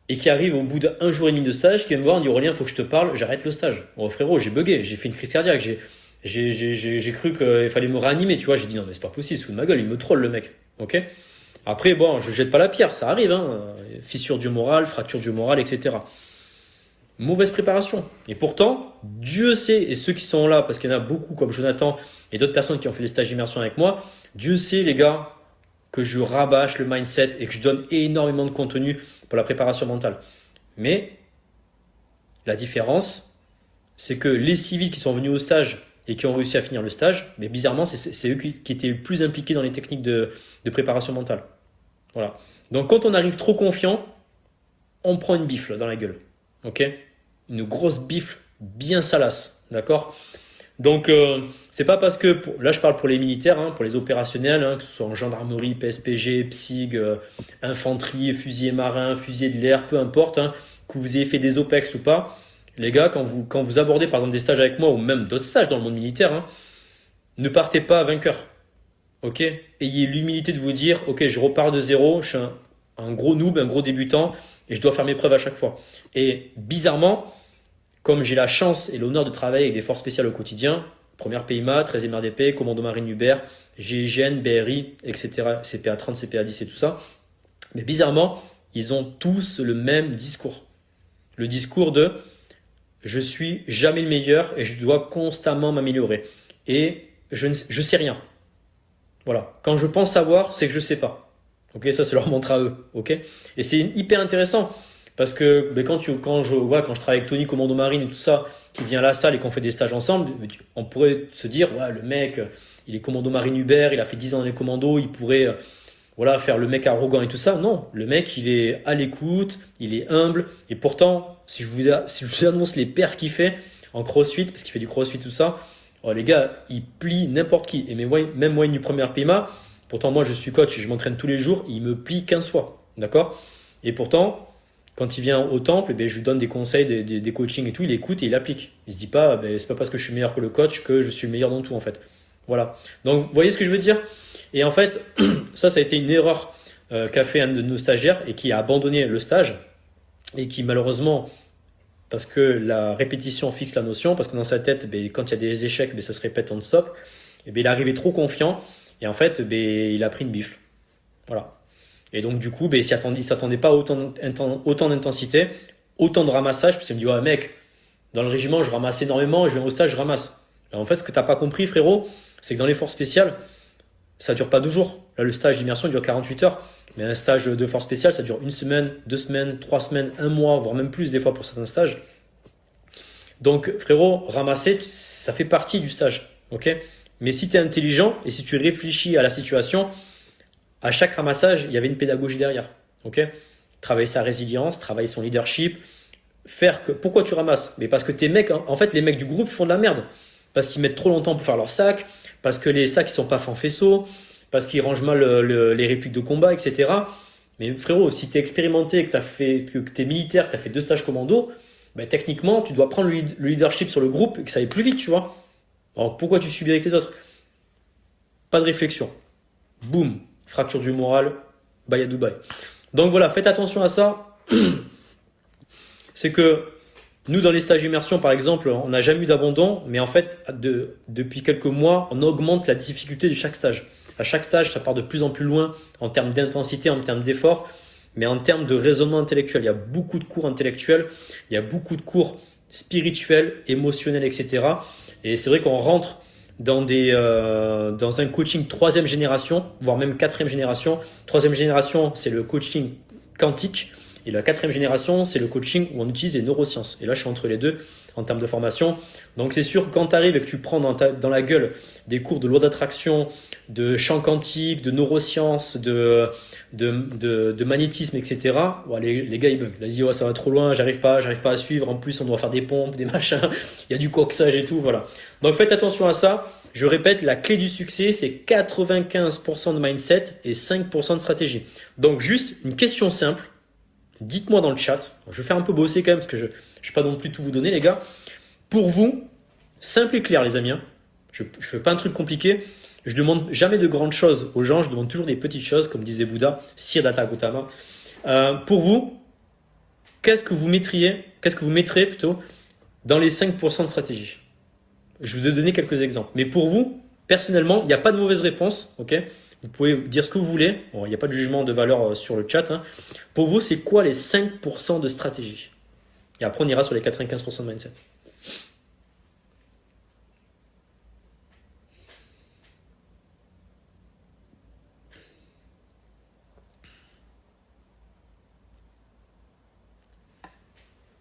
et qui arrive au bout d'1 jour et demi de stage, qui vient me voir, on dit Aurélien, il faut que je te parle, j'arrête le stage. Bon frérot, j'ai bugué, j'ai fait une crise cardiaque, j'ai cru qu'il fallait me réanimer, tu vois, j'ai dit non mais c'est pas possible, sous de ma gueule, il me troll le mec, ok. Après, bon, je jette pas la pierre, ça arrive, hein. Fissure du moral, fracture du moral, etc. Mauvaise préparation. Et pourtant, Dieu sait, et ceux qui sont là, parce qu'il y en a beaucoup comme Jonathan et d'autres personnes qui ont fait des stages d'immersion avec moi, Dieu sait, les gars, que je rabâche le mindset et que je donne énormément de contenu pour la préparation mentale. Mais la différence, c'est que les civils qui sont venus au stage et qui ont réussi à finir le stage, mais bizarrement, c'est eux qui étaient le plus impliqués dans les techniques de préparation mentale. Voilà. Donc quand on arrive trop confiant, on prend une bifle dans la gueule. Ok? Une grosse bifle bien salace. D'accord? Donc c'est pas parce que, là je parle pour les militaires, hein, pour les opérationnels, hein, que ce soit en gendarmerie, PSPG, PSIG, infanterie, fusilier marin, fusilier de l'air, peu importe, hein, que vous ayez fait des OPEX ou pas, les gars, quand vous abordez par exemple des stages avec moi ou même d'autres stages dans le monde militaire, hein, ne partez pas vainqueur. Ok? Ayez l'humilité de vous dire, ok, je repars de zéro, je suis un gros noob, un gros débutant, et je dois faire mes preuves à chaque fois. Et bizarrement, comme j'ai la chance et l'honneur de travailler avec des forces spéciales au quotidien, première PIMA, 13e RDP, commando marine Hubert, GIGN, BRI, etc., CPA 30, CPA 10 et tout ça, mais bizarrement, ils ont tous le même discours. Le discours de je suis jamais le meilleur et je dois constamment m'améliorer. Et je sais rien. Voilà. Quand je pense savoir, c'est que je sais pas. Ok, ça c'est leur mantra à eux. Ok. Et c'est hyper intéressant parce que quand je travaille avec Tony commando marine et tout ça, qui vient à la salle et qu'on fait des stages ensemble, on pourrait se dire ouais le mec, il est commando marine Hubert, il a fait 10 ans dans les commandos, il pourrait voilà faire le mec arrogant et tout ça. Non, le mec il est à l'écoute, il est humble et pourtant si je vous annonce les perfs qu'il fait en crossfit parce qu'il fait du crossfit tout ça. Oh, les gars, ils plient n'importe qui. Et même moi, une première PMA, pourtant moi je suis coach et je m'entraîne tous les jours, il me plie 15 fois. D'accord? Et pourtant, quand il vient au temple, je lui donne des conseils, des coachings et tout, il écoute et il applique. Il se dit pas, c'est pas parce que je suis meilleur que le coach que je suis le meilleur dans tout en fait. Voilà. Donc vous voyez ce que je veux dire? Et en fait, ça a été une erreur qu'a fait un de nos stagiaires et qui a abandonné le stage et qui malheureusement parce que la répétition fixe la notion, parce que dans sa tête, ben, quand il y a des échecs, ben, ça se répète non-stop. Et ben, il est arrivé trop confiant, et en fait, ben, il a pris une bifle. Voilà. Et donc, du coup, ben, il s'attendait pas à autant d'intensité, autant de ramassage, puis il me dit, ouais, mec, dans le régiment, je ramasse énormément, je viens au stage, je ramasse. Et en fait, ce que t'as pas compris, frérot, c'est que dans les forces spéciales, ça dure pas 2 jours. Là, le stage d'immersion dure 48 heures. Mais un stage de force spéciale, ça dure 1 semaine, 2 semaines, 3 semaines, 1 mois, voire même plus des fois pour certains stages. Donc, frérot, ramasser, ça fait partie du stage. Ok? Mais si tu es intelligent et si tu réfléchis à la situation, à chaque ramassage, il y avait une pédagogie derrière. Ok? Travailler sa résilience, travailler son leadership, pourquoi tu ramasses? Mais parce que tes mecs, en fait, les mecs du groupe font de la merde. Parce qu'ils mettent trop longtemps pour faire leur sac, parce que les sacs ils sont pas faits en faisceau, parce qu'ils rangent mal les répliques de combat, etc. Mais frérot, si tu es expérimenté, que tu es militaire, que tu as fait 2 stages commando, ben, techniquement, tu dois prendre le leadership sur le groupe et que ça aille plus vite, tu vois. Alors pourquoi tu subis avec les autres? Pas de réflexion. Boum, fracture du moral, bye à Dubaï. Donc voilà, faites attention à ça. C'est que nous, dans les stages immersion, par exemple, on n'a jamais eu d'abandon, mais en fait, depuis quelques mois, on augmente la difficulté de chaque stage. À chaque stage, ça part de plus en plus loin en termes d'intensité, en termes d'effort, mais en termes de raisonnement intellectuel. Il y a beaucoup de cours intellectuels, il y a beaucoup de cours spirituels, émotionnels, etc. Et c'est vrai qu'on rentre dans un coaching 3e génération, voire même 4e génération. 3e génération, c'est le coaching quantique. Et la 4e génération, c'est le coaching où on utilise les neurosciences. Et là, je suis entre les deux en termes de formation. Donc, c'est sûr que quand tu arrives et que tu prends dans la gueule des cours de loi d'attraction, de champ quantique, de neurosciences, de magnétisme, etc. Ouais, les gars, ils bug. Là, ils disent, ouais, ça va trop loin, j'arrive pas à suivre. En plus, on doit faire des pompes, des machins. Il y a du coxage et tout, voilà. Donc, faites attention à ça. Je répète, la clé du succès, c'est 95% de mindset et 5% de stratégie. Donc, juste une question simple. Dites-moi dans le chat, je vais faire un peu bosser quand même parce que je ne vais pas non plus tout vous donner les gars. Pour vous, simple et clair les amis, hein. Je ne fais pas un truc compliqué, je demande jamais de grandes choses aux gens, je demande toujours des petites choses comme disait Bouddha, Siddhartha Gautama. Pour vous, qu'est-ce que vous mettrez plutôt dans les 5% de stratégie? Je vous ai donné quelques exemples, mais pour vous, personnellement, il n'y a pas de mauvaise réponse, ok? Vous pouvez dire ce que vous voulez. Bon, il n'y a pas de jugement de valeur sur le chat, hein. Pour vous, c'est quoi les 5% de stratégie? Et après, on ira sur les 95% de mindset.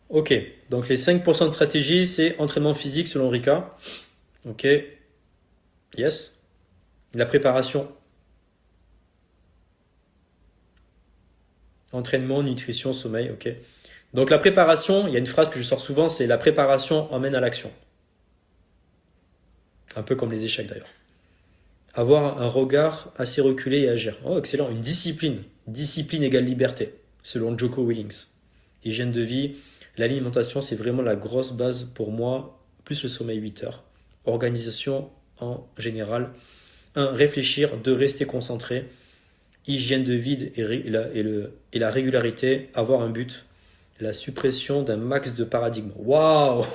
Ok, donc les 5% de stratégie, c'est entraînement physique selon Rika. Ok, yes. La préparation. Entraînement, nutrition, sommeil, ok. Donc la préparation, il y a une phrase que je sors souvent, c'est la préparation emmène à l'action. Un peu comme les échecs d'ailleurs. Avoir un regard assez reculé et agir. Oh, excellent. Une discipline. Discipline égale liberté, selon Jocko Willings. Hygiène de vie. L'alimentation, c'est vraiment la grosse base pour moi, plus le sommeil 8 heures. Organisation en général. 1. Réfléchir. 2. Rester concentré. Hygiène de vie et la régularité. Avoir un but. La suppression d'un max de paradigmes. Waouh.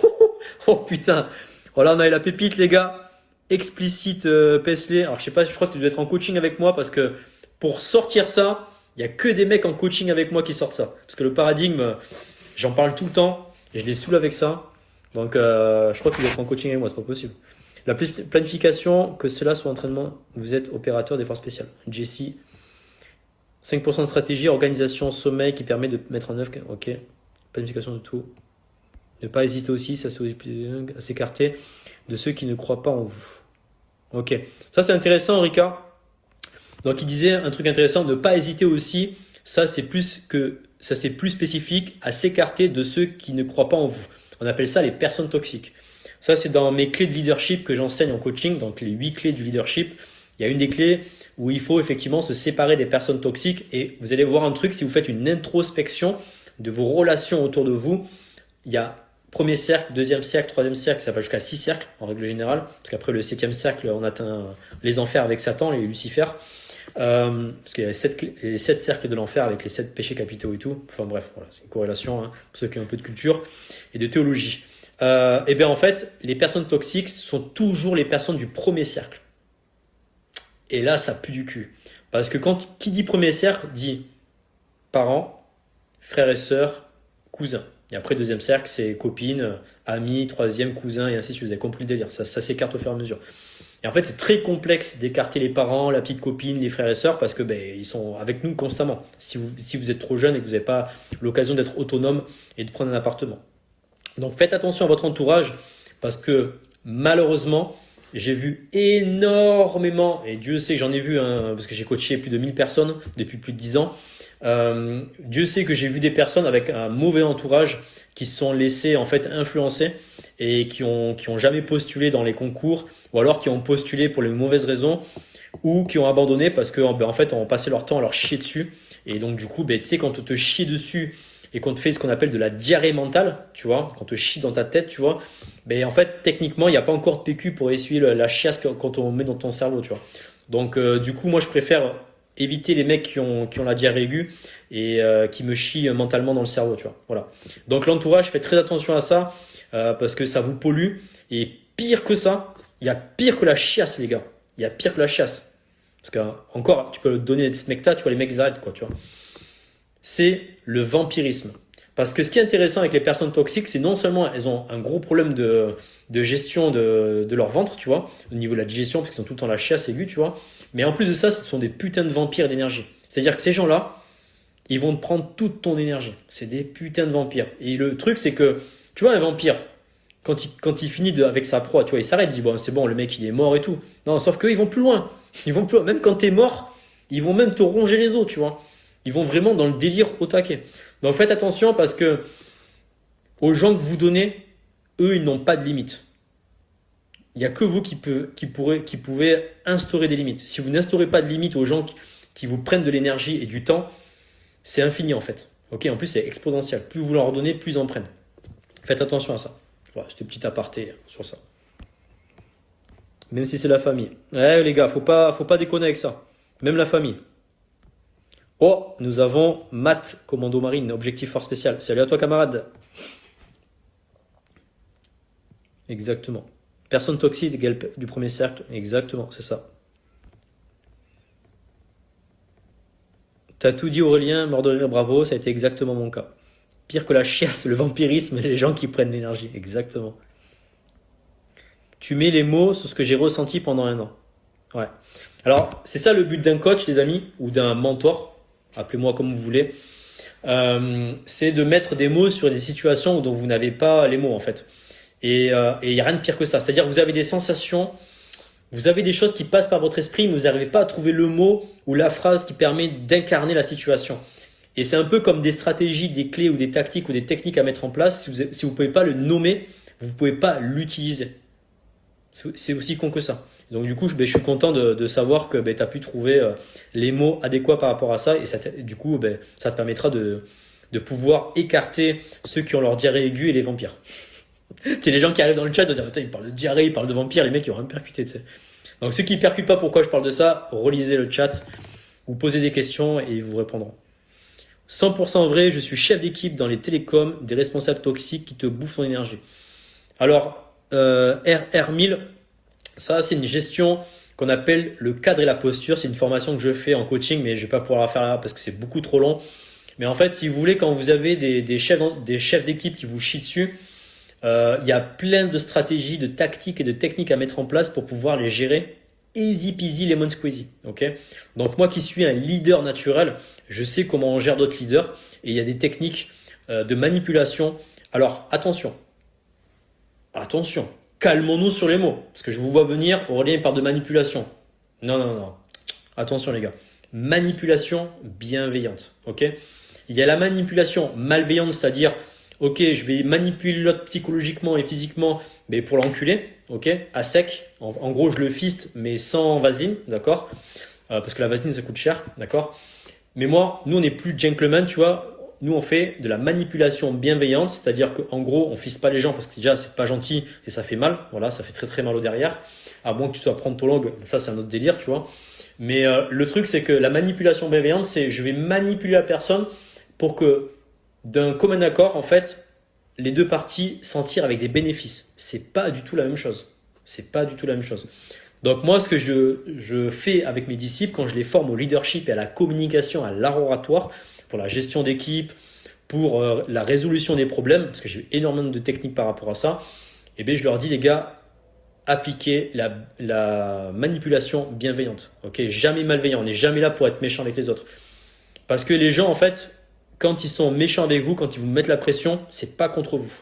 Oh putain. Oh là, on a eu la pépite, les gars. Explicite Pesley. Alors, je sais pas, je crois que tu dois être en coaching avec moi parce que pour sortir ça, il y a que des mecs en coaching avec moi qui sortent ça. Parce que le paradigme, j'en parle tout le temps et je les saoule avec ça. Donc, je crois que tu dois être en coaching avec moi, c'est pas possible. La planification, que cela soit entraînement, vous êtes opérateur des forces spéciales. Jessie, 5% de stratégie, organisation, sommeil qui permet de mettre en œuvre. Ok, planification de tout. Ne pas hésiter aussi, ça à s'écarter de ceux qui ne croient pas en vous. Ok, ça c'est intéressant, Rika. Donc il disait un truc intéressant, ne pas hésiter aussi. Ça c'est plus spécifique à s'écarter de ceux qui ne croient pas en vous. On appelle ça les personnes toxiques. Ça c'est dans mes clés de leadership que j'enseigne en coaching, donc les 8 clés du leadership. Il y a une des clés où il faut effectivement se séparer des personnes toxiques et vous allez voir un truc si vous faites une introspection de vos relations autour de vous. Il y a premier cercle, deuxième cercle, troisième cercle, ça va jusqu'à 6 cercles en règle générale, parce qu'après le 7e cercle, on atteint les enfers avec Satan, les Lucifer. Parce qu'il y a les 7 cercles de l'enfer avec les 7 péchés capitaux et tout. Enfin bref, voilà, c'est une corrélation, hein, pour ceux qui ont un peu de culture et de théologie. Et bien en fait, les personnes toxiques sont toujours les personnes du premier cercle. Et là, ça pue du cul. Parce que qui dit premier cercle dit parents, frères et sœurs, cousins. Et après, deuxième cercle, c'est copines, amis, troisième, cousins, et ainsi de suite. Vous avez compris le délire. Ça s'écarte au fur et à mesure. Et en fait, c'est très complexe d'écarter les parents, la petite copine, les frères et sœurs, parce que ils sont avec nous constamment. Si vous êtes trop jeune et que vous n'avez pas l'occasion d'être autonome et de prendre un appartement. Donc faites attention à votre entourage, parce que malheureusement, j'ai vu énormément, et Dieu sait que j'en ai vu, hein, parce que j'ai coaché plus de 1000 personnes depuis plus de 10 ans. Dieu sait que j'ai vu des personnes avec un mauvais entourage qui se sont laissés en fait influencer et qui ont jamais postulé dans les concours, ou alors qui ont postulé pour les mauvaises raisons, ou qui ont abandonné parce que en fait on passait leur temps à leur chier dessus. Et donc du coup, tu sais, quand on te chie dessus et qu'on te fait ce qu'on appelle de la diarrhée mentale, tu vois, quand on te chie dans ta tête, tu vois, en fait techniquement il n'y a pas encore de PQ pour essuyer la chiasse quand on met dans ton cerveau, tu vois. Donc du coup moi je préfère éviter les mecs qui ont la diarrhée aiguë et qui me chient mentalement dans le cerveau, tu vois. Voilà. Donc l'entourage, faites très attention à ça parce que ça vous pollue. Et pire que ça, il y a pire que la chiasse, les gars. Il y a pire que la chiasse. Parce que encore, tu peux donner des smecta, tu vois, les mecs ils arrêtent, quoi, tu vois. C'est le vampirisme. Parce que ce qui est intéressant avec les personnes toxiques, c'est non seulement elles ont un gros problème de gestion de leur ventre, tu vois, au niveau de la digestion, parce qu'ils sont tout le temps la chiasse aiguë, tu vois. Mais en plus de ça, ce sont des putains de vampires d'énergie. C'est-à-dire que ces gens-là, ils vont te prendre toute ton énergie. C'est des putains de vampires. Et le truc, c'est que, tu vois, un vampire, quand il finit avec sa proie, tu vois, il s'arrête, il dit, bon, c'est bon, le mec, il est mort et tout. Non, sauf qu'eux, ils vont plus loin. Ils vont plus loin. Même quand t'es mort, ils vont même te ronger les os, tu vois. Ils vont vraiment dans le délire au taquet. Donc faites attention parce que aux gens que vous donnez, eux, ils n'ont pas de limite. Il n'y a que vous qui pouvez instaurer des limites. Si vous n'instaurez pas de limites aux gens qui vous prennent de l'énergie et du temps, c'est infini en fait. Ok, en plus c'est exponentiel. Plus vous leur donnez, plus ils en prennent. Faites attention à ça. Voilà, c'était un petit aparté sur ça. Même si c'est la famille. Ouais les gars, faut pas déconner avec ça. Même la famille. Oh, nous avons Matt, commando marine, objectif force spécial. Salut à toi camarade. Exactement. Personne toxique du premier cercle. Exactement, c'est ça. T'as tout dit Aurélien, mort de rire, bravo, ça a été exactement mon cas. Pire que la chiasse, le vampirisme et les gens qui prennent l'énergie. Exactement. Tu mets les mots sur ce que j'ai ressenti pendant un an. Ouais. Alors, c'est ça le but d'un coach, les amis, ou d'un mentor. Appelez-moi comme vous voulez. C'est de mettre des mots sur des situations dont vous n'avez pas les mots en fait. Et il n'y a rien de pire que ça. C'est-à-dire que vous avez des sensations, vous avez des choses qui passent par votre esprit, mais vous n'arrivez pas à trouver le mot ou la phrase qui permet d'incarner la situation. Et c'est un peu comme des stratégies, des clés ou des tactiques ou des techniques à mettre en place. Si vous ne pouvez pas le nommer, vous ne pouvez pas l'utiliser. C'est aussi con que ça. Donc du coup, je suis content de savoir que tu as pu trouver les mots adéquats par rapport à ça. Et ça, du coup, ça te permettra de pouvoir écarter ceux qui ont leur diarrhée aiguë et les vampires. C'est les gens qui arrivent dans le chat de dire, il parle de diarrhée, il parle de vampires, les mecs ils vont rien percuter. Tu sais. Donc ceux qui ne percutent pas pourquoi je parle de ça, relisez le chat, vous posez des questions et ils vous répondront. 100% vrai, je suis chef d'équipe dans les télécoms, des responsables toxiques qui te bouffent ton énergie. Alors, RR1000, ça c'est une gestion qu'on appelle le cadre et la posture. C'est une formation que je fais en coaching, mais je vais pas pouvoir la faire là parce que c'est beaucoup trop long. Mais en fait, si vous voulez, quand vous avez des chefs d'équipe qui vous chient dessus, il y a plein de stratégies, de tactiques et de techniques à mettre en place pour pouvoir les gérer. Easy peasy lemon squeezy. Okay. Donc moi qui suis un leader naturel, je sais comment on gère d'autres leaders et il y a des techniques de manipulation. Alors attention, calmons-nous sur les mots parce que je vous vois venir, Aurélien parle de manipulation. Non. Attention les gars, manipulation bienveillante. Ok. Il y a la manipulation malveillante, c'est-à-dire ok, je vais manipuler l'autre psychologiquement et physiquement, mais pour l'enculer, ok, à sec. En gros, je le fiste, mais sans vaseline, d'accord, parce que la vaseline ça coûte cher, d'accord. Mais moi, nous on est plus gentleman, tu vois. Nous on fait de la manipulation bienveillante, c'est-à-dire qu'en gros, on fiste pas les gens parce que déjà c'est pas gentil et ça fait mal. Voilà, ça fait très très mal au derrière. À moins que tu sois prontologue, ça c'est un autre délire, tu vois. Mais le truc, c'est que la manipulation bienveillante, c'est je vais manipuler la personne pour que d'un commun accord, en fait, les deux parties s'en tirent avec des bénéfices. C'est pas du tout la même chose. C'est pas du tout la même chose. Donc moi, ce que je fais avec mes disciples, quand je les forme au leadership et à la communication, à l'art oratoire, pour la gestion d'équipe, pour la résolution des problèmes, parce que j'ai énormément de techniques par rapport à ça, et bien je leur dis, les gars, appliquez la manipulation bienveillante. Ok, jamais malveillant. On n'est jamais là pour être méchant avec les autres. Parce que les gens, en fait, quand ils sont méchants avec vous, quand ils vous mettent la pression, c'est pas contre vous.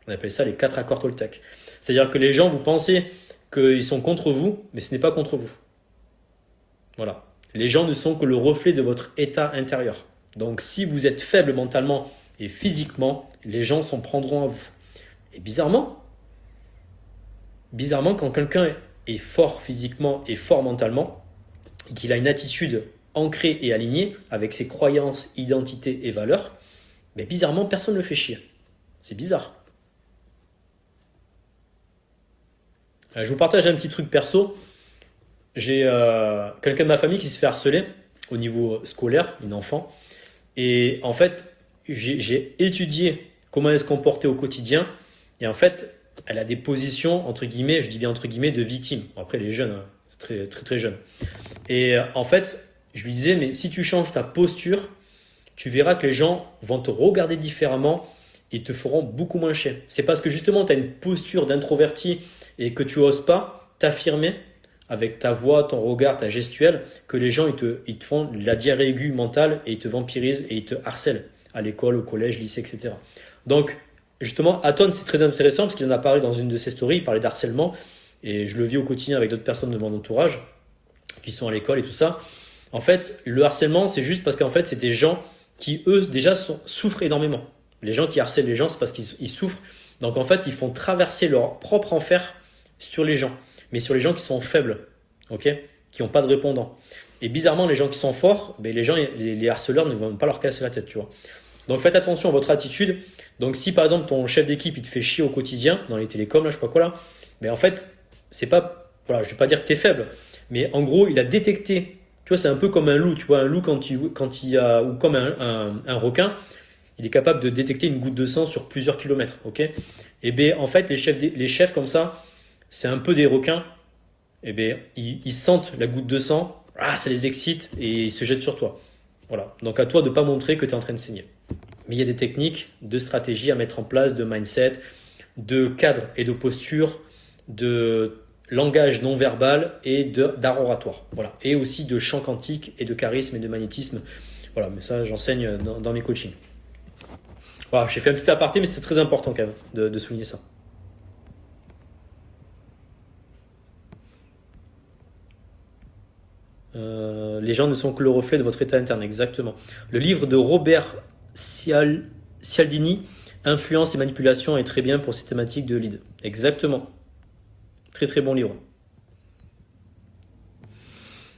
On appelle ça les 4 accords Toltec. C'est-à-dire que les gens, vous pensez qu'ils sont contre vous, mais ce n'est pas contre vous. Voilà. Les gens ne sont que le reflet de votre état intérieur. Donc si vous êtes faible mentalement et physiquement, les gens s'en prendront à vous. Et bizarrement, quand quelqu'un est fort physiquement et fort mentalement, et qu'il a une attitude ancrée et alignée avec ses croyances, identités et valeurs, mais bizarrement, personne ne le fait chier. C'est bizarre. Je vous partage un petit truc perso. J'ai quelqu'un de ma famille qui se fait harceler au niveau scolaire, une enfant. Et en fait, j'ai étudié comment elle se comportait au quotidien. Et en fait, elle a des positions, entre guillemets, je dis bien entre guillemets, de victime. Bon, après, elle est jeune, hein, très, très, très jeune. Et en fait, je lui disais, mais si tu changes ta posture, tu verras que les gens vont te regarder différemment et te feront beaucoup moins chier. C'est parce que justement, tu as une posture d'introverti et que tu n'oses pas t'affirmer avec ta voix, ton regard, ta gestuelle, que les gens ils te font de la diarrhée aiguë mentale et ils te vampirisent et ils te harcèlent à l'école, au collège, lycée, etc. Donc, justement, Aton, c'est très intéressant parce qu'il en a parlé dans une de ses stories, il parlait d'harcèlement et je le vis au quotidien avec d'autres personnes de mon entourage qui sont à l'école et tout ça. En fait, le harcèlement, c'est juste parce qu'en fait, c'est des gens qui, eux, déjà souffrent énormément. Les gens qui harcèlent les gens, c'est parce qu'ils souffrent. Donc, en fait, ils font traverser leur propre enfer sur les gens. Mais sur les gens qui sont faibles, ok, qui n'ont pas de répondant. Et bizarrement, les gens qui sont forts, ben, les harceleurs ne vont pas leur casser la tête, tu vois. Donc, faites attention à votre attitude. Donc, si par exemple, ton chef d'équipe, il te fait chier au quotidien, dans les télécoms, là, je sais pas quoi là, ben, en fait, c'est pas, voilà, je vais pas dire que tu es faible, mais en gros, il a détecté. Tu vois, c'est un peu comme un loup. Tu vois, un loup, quand il a, ou comme un requin, il est capable de détecter une goutte de sang sur plusieurs kilomètres. Ok. Et bien, en fait, les chefs comme ça, c'est un peu des requins. Et bien, ils sentent la goutte de sang, ça les excite et ils se jettent sur toi. Voilà. Donc, à toi de ne pas montrer que tu es en train de saigner. Mais il y a des techniques, de stratégies à mettre en place, de mindset, de cadre et de posture, de langage non verbal et d'art oratoire. Voilà. Et aussi de chant quantique et de charisme et de magnétisme. Voilà, mais ça, j'enseigne dans mes coachings. Voilà, j'ai fait un petit aparté, mais c'était très important quand même de souligner ça. Les gens ne sont que le reflet de votre état interne, exactement. Le livre de Robert Cialdini, Influence et manipulation, est très bien pour ces thématiques de lead. Exactement. Très très bon livre.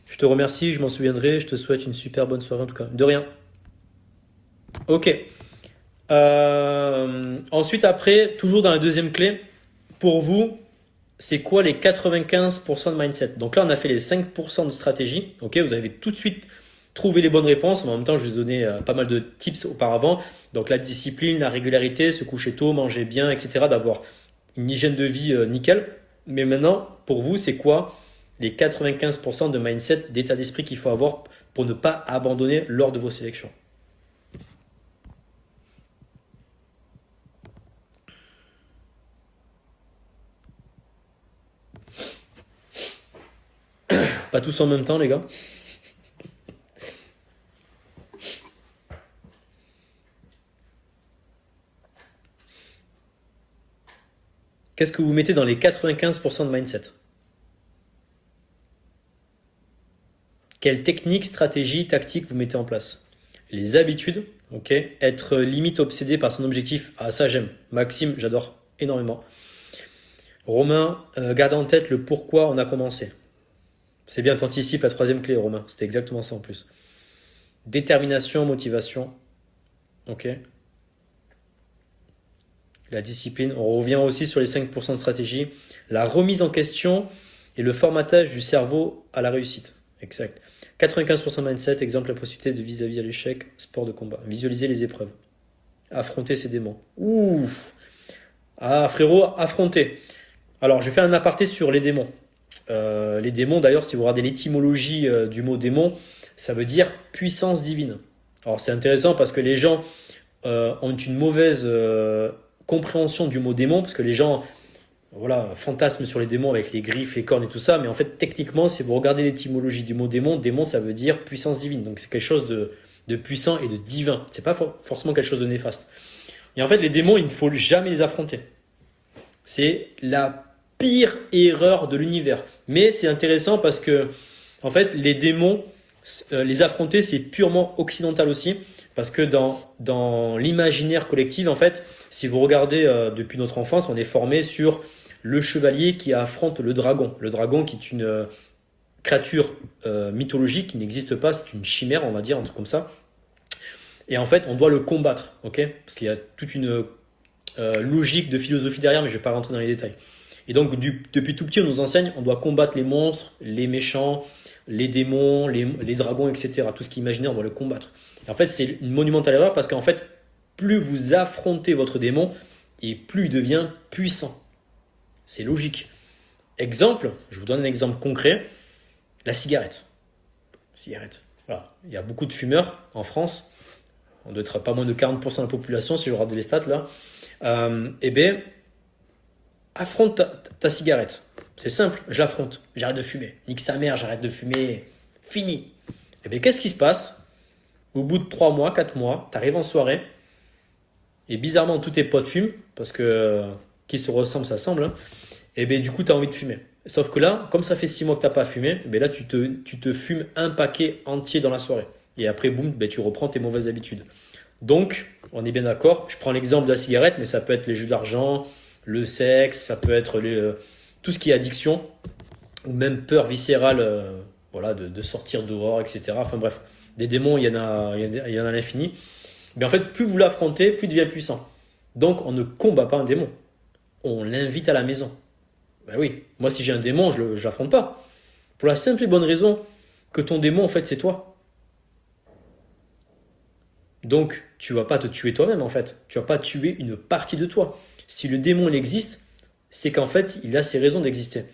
Je te remercie, je m'en souviendrai, je te souhaite une super bonne soirée en tout cas. De rien. Ok. Ensuite, après, toujours dans la deuxième clé, pour vous, c'est quoi les 95% de mindset? Donc là, on a fait les 5% de stratégie. Ok, vous avez tout de suite trouvé les bonnes réponses. En même temps, je vous ai donné pas mal de tips auparavant. Donc la discipline, la régularité, se coucher tôt, manger bien, etc. D'avoir une hygiène de vie nickel. Mais maintenant, pour vous, c'est quoi les 95% de mindset, d'état d'esprit qu'il faut avoir pour ne pas abandonner lors de vos sélections? Pas tous en même temps, les gars. Qu'est-ce que vous mettez dans les 95% de mindset? Quelle technique, stratégie, tactique vous mettez en place? Les habitudes, ok. Être limite obsédé par son objectif, ça j'aime. Maxime, j'adore énormément. Romain, garde en tête le pourquoi on a commencé. C'est bien, t'anticipes la troisième clé, Romain. C'était exactement ça en plus. Détermination, motivation, ok. La discipline, on revient aussi sur les 5% de stratégie. La remise en question et le formatage du cerveau à la réussite. Exact. 95% mindset, exemple la possibilité de vis-à-vis à l'échec, sport de combat. Visualiser les épreuves. Affronter ses démons. Ouh. Ah frérot, affronter. Alors je vais faire un aparté sur les démons. Les démons d'ailleurs, si vous regardez l'étymologie du mot démon, ça veut dire puissance divine. Alors c'est intéressant parce que les gens ont une mauvaise compréhension du mot démon, parce que les gens voilà, fantasment sur les démons avec les griffes, les cornes et tout ça, mais en fait techniquement si vous regardez l'étymologie du mot démon, démon ça veut dire puissance divine, donc c'est quelque chose de puissant et de divin, c'est pas forcément quelque chose de néfaste. Et en fait les démons il ne faut jamais les affronter, c'est la pire erreur de l'univers, mais c'est intéressant parce que en fait les démons, les affronter c'est purement occidental aussi, parce que dans l'imaginaire collectif, en fait, si vous regardez depuis notre enfance, on est formé sur le chevalier qui affronte le dragon. Le dragon qui est une créature mythologique qui n'existe pas, c'est une chimère, on va dire, un truc comme ça. Et en fait, on doit le combattre, ok? Parce qu'il y a toute une logique de philosophie derrière, mais je ne vais pas rentrer dans les détails. Et donc, depuis tout petit, on nous enseigne, on doit combattre les monstres, les méchants, les démons, les dragons, etc. Tout ce qui est imaginaire, on doit le combattre. Et en fait, c'est une monumentale erreur parce qu'en fait, plus vous affrontez votre démon et plus il devient puissant. C'est logique. Exemple, je vous donne un exemple concret, la cigarette. Cigarette. Voilà. Il y a beaucoup de fumeurs en France. On doit être pas moins de 40% de la population si je regarde les stats là. Eh bien, affronte ta cigarette. C'est simple, je l'affronte. J'arrête de fumer. Nique sa mère, j'arrête de fumer. Fini. Eh bien, qu'est-ce qui se passe? Au bout de 3 mois, 4 mois, tu arrives en soirée et bizarrement tous tes potes fument parce que qui se ressemblent, ça semble. Hein, et bien du coup, tu as envie de fumer. Sauf que là, comme ça fait 6 mois que tu n'as pas fumé, ben là tu te fumes un paquet entier dans la soirée. Et après, boum, ben, tu reprends tes mauvaises habitudes. Donc, on est bien d'accord. Je prends l'exemple de la cigarette, mais ça peut être les jeux d'argent, le sexe, ça peut être tout ce qui est addiction ou même peur viscérale, voilà, de sortir dehors, etc. Enfin bref. Des démons, il y en a à l'infini. Mais en fait, plus vous l'affrontez, plus il devient puissant. Donc, on ne combat pas un démon. On l'invite à la maison. Ben oui, moi, si j'ai un démon, je ne l'affronte pas. Pour la simple et bonne raison que ton démon, en fait, c'est toi. Donc, tu ne vas pas te tuer toi-même, en fait. Tu ne vas pas tuer une partie de toi. Si le démon, il existe, c'est qu'en fait, il a ses raisons d'exister.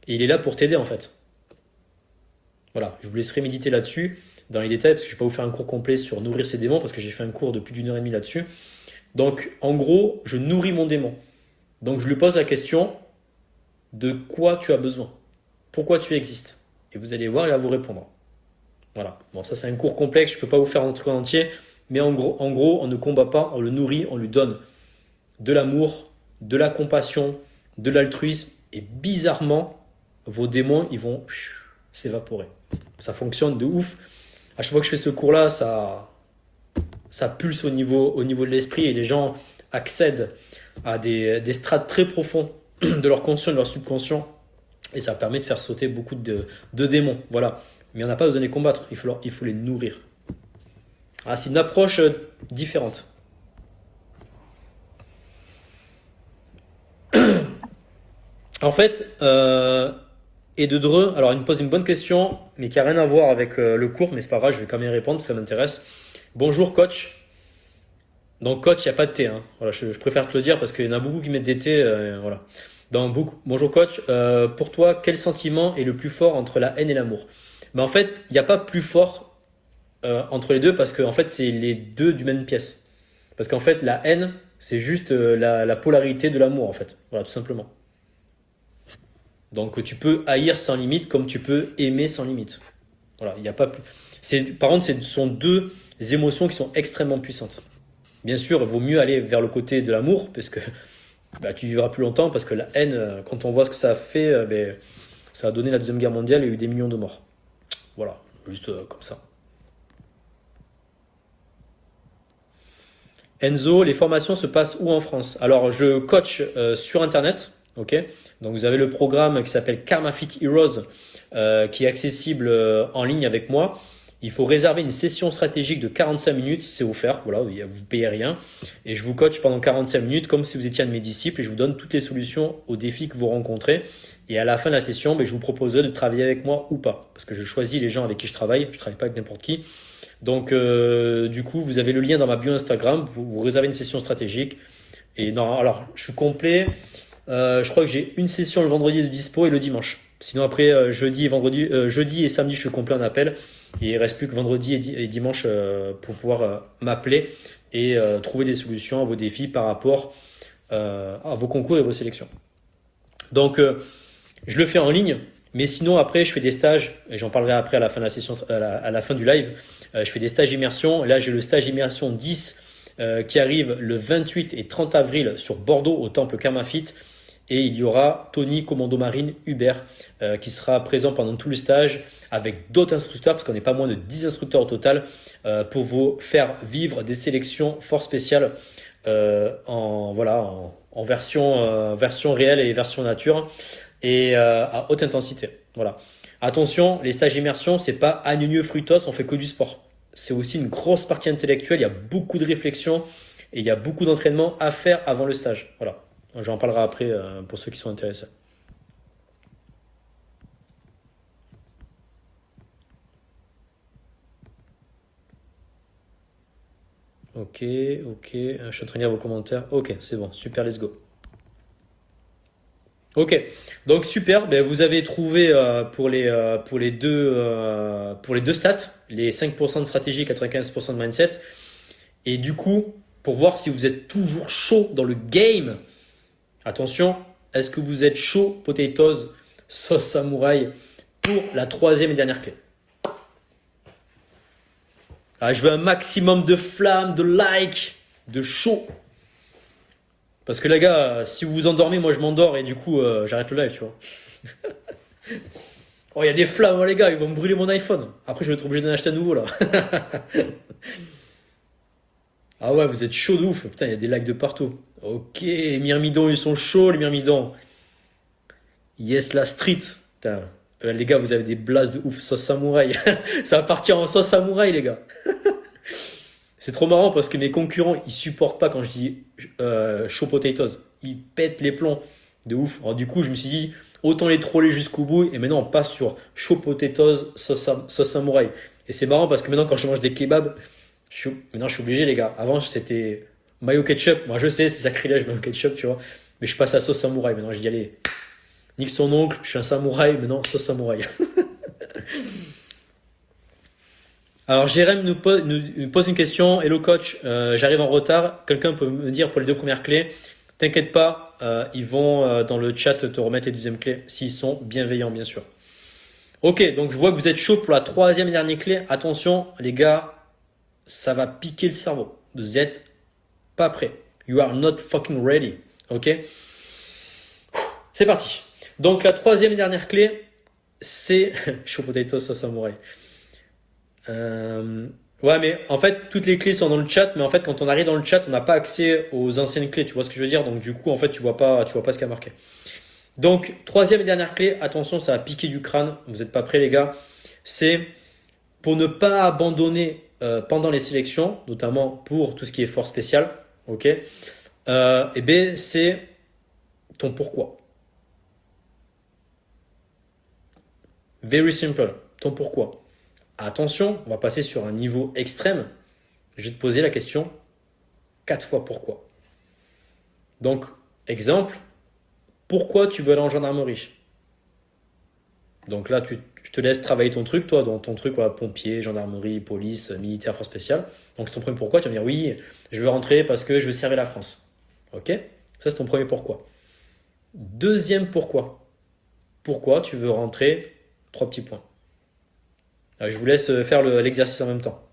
Et il est là pour t'aider, en fait. Voilà, je vous laisserai méditer là-dessus. Dans les détails, parce que je ne vais pas vous faire un cours complet sur nourrir ses démons, parce que j'ai fait un cours de plus d'1 heure et demie là-dessus. Donc, en gros, je nourris mon démon. Donc, je lui pose la question, de quoi tu as besoin? Pourquoi tu existes? Et vous allez voir, il va vous répondre. Voilà. Bon, ça, c'est un cours complexe, je ne peux pas vous faire un truc entier, mais en gros, on ne combat pas, on le nourrit, on lui donne de l'amour, de la compassion, de l'altruisme, et bizarrement, vos démons, ils vont s'évaporer. Ça fonctionne de ouf. À chaque fois que je fais ce cours-là, ça pulse au niveau de l'esprit et les gens accèdent à des strates très profonds de leur conscient, de leur subconscient, et ça permet de faire sauter beaucoup de démons. Voilà. Mais on n'a pas besoin de les combattre, il faut les nourrir. Ah, c'est une approche différente. En fait, et de Dreux, alors il me pose une bonne question, mais qui n'a rien à voir avec le cours, mais c'est pas grave, je vais quand même y répondre, ça m'intéresse. Bonjour coach. Donc coach, il n'y a pas de T. Hein. Voilà, je préfère te le dire parce qu'il y en a beaucoup qui mettent des T. Voilà. Bonjour coach. Pour toi, quel sentiment est le plus fort entre la haine et l'amour? En fait, il n'y a pas plus fort entre les deux parce que en fait, c'est les deux du même pièce. Parce qu'en fait, la haine, c'est juste la polarité de l'amour en fait. Voilà, tout simplement. Donc tu peux haïr sans limite comme tu peux aimer sans limite. Voilà, il n'y a pas plus. Par contre, ce sont deux émotions qui sont extrêmement puissantes. Bien sûr, il vaut mieux aller vers le côté de l'amour parce que tu vivras plus longtemps parce que la haine, quand on voit ce que ça a fait, ça a donné la Deuxième Guerre mondiale et il y a eu des millions de morts. Voilà, juste comme ça. Enzo, les formations se passent où en France? Alors, je coach sur Internet, ok? Donc, vous avez le programme qui s'appelle Karma Fit Heroes, qui est accessible en ligne avec moi. Il faut réserver une session stratégique de 45 minutes, c'est offert, voilà, vous ne payez rien. Et je vous coach pendant 45 minutes comme si vous étiez un de mes disciples et je vous donne toutes les solutions aux défis que vous rencontrez Et à la fin de la session, ben, je vous proposerai de travailler avec moi ou pas. Parce que je choisis les gens avec qui je travaille. Je travaille pas avec n'importe qui. Donc, du coup, vous avez le lien dans ma bio Instagram. Vous réservez une session stratégique. Et non, alors, je suis complet. Je crois que j'ai une session le vendredi de dispo et le dimanche. Sinon, après, jeudi et samedi, je suis complet en appel. Et il reste plus que vendredi et dimanche pour pouvoir m'appeler et trouver des solutions à vos défis par rapport à vos concours et vos sélections. Donc, je le fais en ligne, mais sinon après je fais des stages et j'en parlerai après à la fin de la session, à la fin du live. Je fais des stages immersion. Là, j'ai le stage immersion 10 qui arrive le 28 et 30 avril sur Bordeaux au temple Karmafit. Et il y aura Tony, commando marine Hubert, qui sera présent pendant tout le stage avec d'autres instructeurs, parce qu'on n'est pas moins de 10 instructeurs au total, pour vous faire vivre des sélections fort spéciales en version réelle et version nature et à haute intensité. Voilà. Attention, les stages immersion, c'est pas agneux frutos, on fait que du sport. C'est aussi une grosse partie intellectuelle, il y a beaucoup de réflexion et il y a beaucoup d'entraînement à faire avant le stage. Voilà. J'en parlerai après pour ceux qui sont intéressés. Ok, ok. Je suis en train de lire vos commentaires. Ok, c'est bon. Super, let's go. Ok, donc super. Ben, vous avez trouvé pour les deux stats, les 5% de stratégie, 95% de mindset. Et du coup, pour voir si vous êtes toujours chaud dans le game, attention, est-ce que vous êtes chaud potatoes sauce samouraï pour la troisième et dernière clé? Ah, je veux un maximum de flammes, de likes, de chaud. Parce que les gars, si vous vous endormez, moi je m'endors et du coup j'arrête le live, tu vois. Oh, il y a des flammes, oh, les gars, ils vont me brûler mon iPhone. Après, je vais être obligé d'en acheter un nouveau là. Ah ouais, vous êtes chaud de ouf. Putain, il y a des likes de partout. Ok, les myrmidons, ils sont chauds, les myrmidons. Yes, la street. Putain, les gars, vous avez des blasts de ouf. Sauce samouraï. Ça va partir en sauce samouraï, les gars. C'est trop marrant parce que mes concurrents, ils supportent pas quand je dis chaud potatoes. Ils pètent les plombs de ouf. Alors du coup, je me suis dit, autant les troller jusqu'au bout. Et maintenant, on passe sur chaud potatoes, sauce samouraï. Et c'est marrant parce que maintenant, quand je mange des kebabs, maintenant je suis obligé, les gars. Avant, c'était mayo ketchup. Moi, je sais, c'est sacrilège, mayo ketchup, tu vois. Mais je passe à sauce samouraï. Maintenant, je dis, allez, nique son oncle, je suis un samouraï. Maintenant, sauce samouraï. Alors Jérém nous pose une question. Hello coach, j'arrive en retard. Quelqu'un peut me dire pour les deux premières clés? T'inquiète pas, ils vont dans le chat te remettre les deuxièmes clés s'ils sont bienveillants bien sûr. Ok, donc je vois que vous êtes chaud pour la troisième et dernière clé. Attention les gars, ça va piquer le cerveau. Vous êtes pas prêts. You are not fucking ready. Ok, c'est parti. Donc la troisième et dernière clé, c'est chaud potato sauce samouraï. Ouais, mais en fait, toutes les clés sont dans le chat, mais en fait, quand on arrive dans le chat, on n'a pas accès aux anciennes clés. Tu vois ce que je veux dire? Donc, du coup, en fait, tu vois pas ce qu'il y a marqué. Donc, troisième et dernière clé, attention, ça va piquer du crâne. Vous n'êtes pas prêts, les gars. C'est pour ne pas abandonner pendant les sélections, notamment pour tout ce qui est force spéciale. Ok? Et B, c'est ton pourquoi. Very simple. Ton pourquoi. Attention, on va passer sur un niveau extrême. Je vais te poser la question 4 fois pourquoi. Donc, exemple, pourquoi tu veux aller en gendarmerie? Donc là, je te laisse travailler ton truc, toi, dans ton truc, voilà, pompier, gendarmerie, police, militaire, force spéciale. Donc, ton premier pourquoi, tu vas me dire oui, je veux rentrer parce que je veux servir la France. Ok? Ça, c'est ton premier pourquoi. Deuxième pourquoi. Pourquoi tu veux rentrer? 3 petits points. Je vous laisse faire l'exercice en même temps.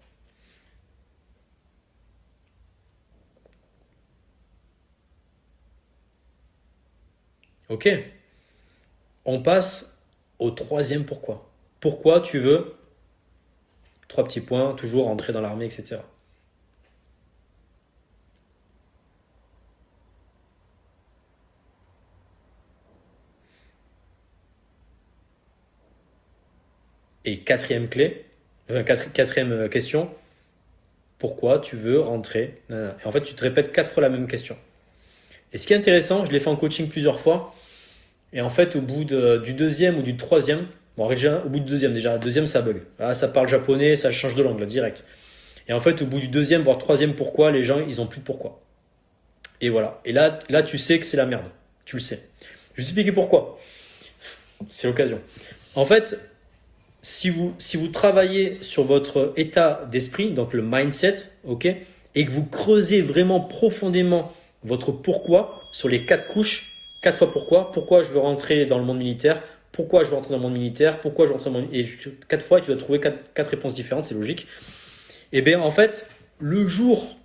Ok. On passe au troisième pourquoi. Pourquoi tu veux, 3 petits points, toujours rentrer dans l'armée, etc. Et quatrième clé, quatrième question, pourquoi tu veux rentrer? Et en fait, tu te répètes 4 fois la même question. Et ce qui est intéressant, je l'ai fait en coaching plusieurs fois, Et en fait, au bout du deuxième ou du troisième, bon, déjà, au bout du deuxième, déjà, le deuxième, ça bug. Là, ça parle japonais, ça change de langue, là, direct. Et en fait, au bout du deuxième, voire troisième pourquoi, les gens, ils ont plus de pourquoi. Et voilà. Et là, tu sais que c'est la merde. Tu le sais. Je vais vous expliquer pourquoi. C'est l'occasion. En fait, si vous travaillez sur votre état d'esprit, donc le mindset, ok, et que vous creusez vraiment profondément votre pourquoi sur les 4 couches, 4 fois pourquoi je veux rentrer dans le monde militaire, pourquoi je veux rentrer dans le monde militaire, pourquoi je veux rentrer dans le monde militaire, et 4 fois, tu dois trouver 4 réponses différentes, c'est logique. Et bien, en fait, le jour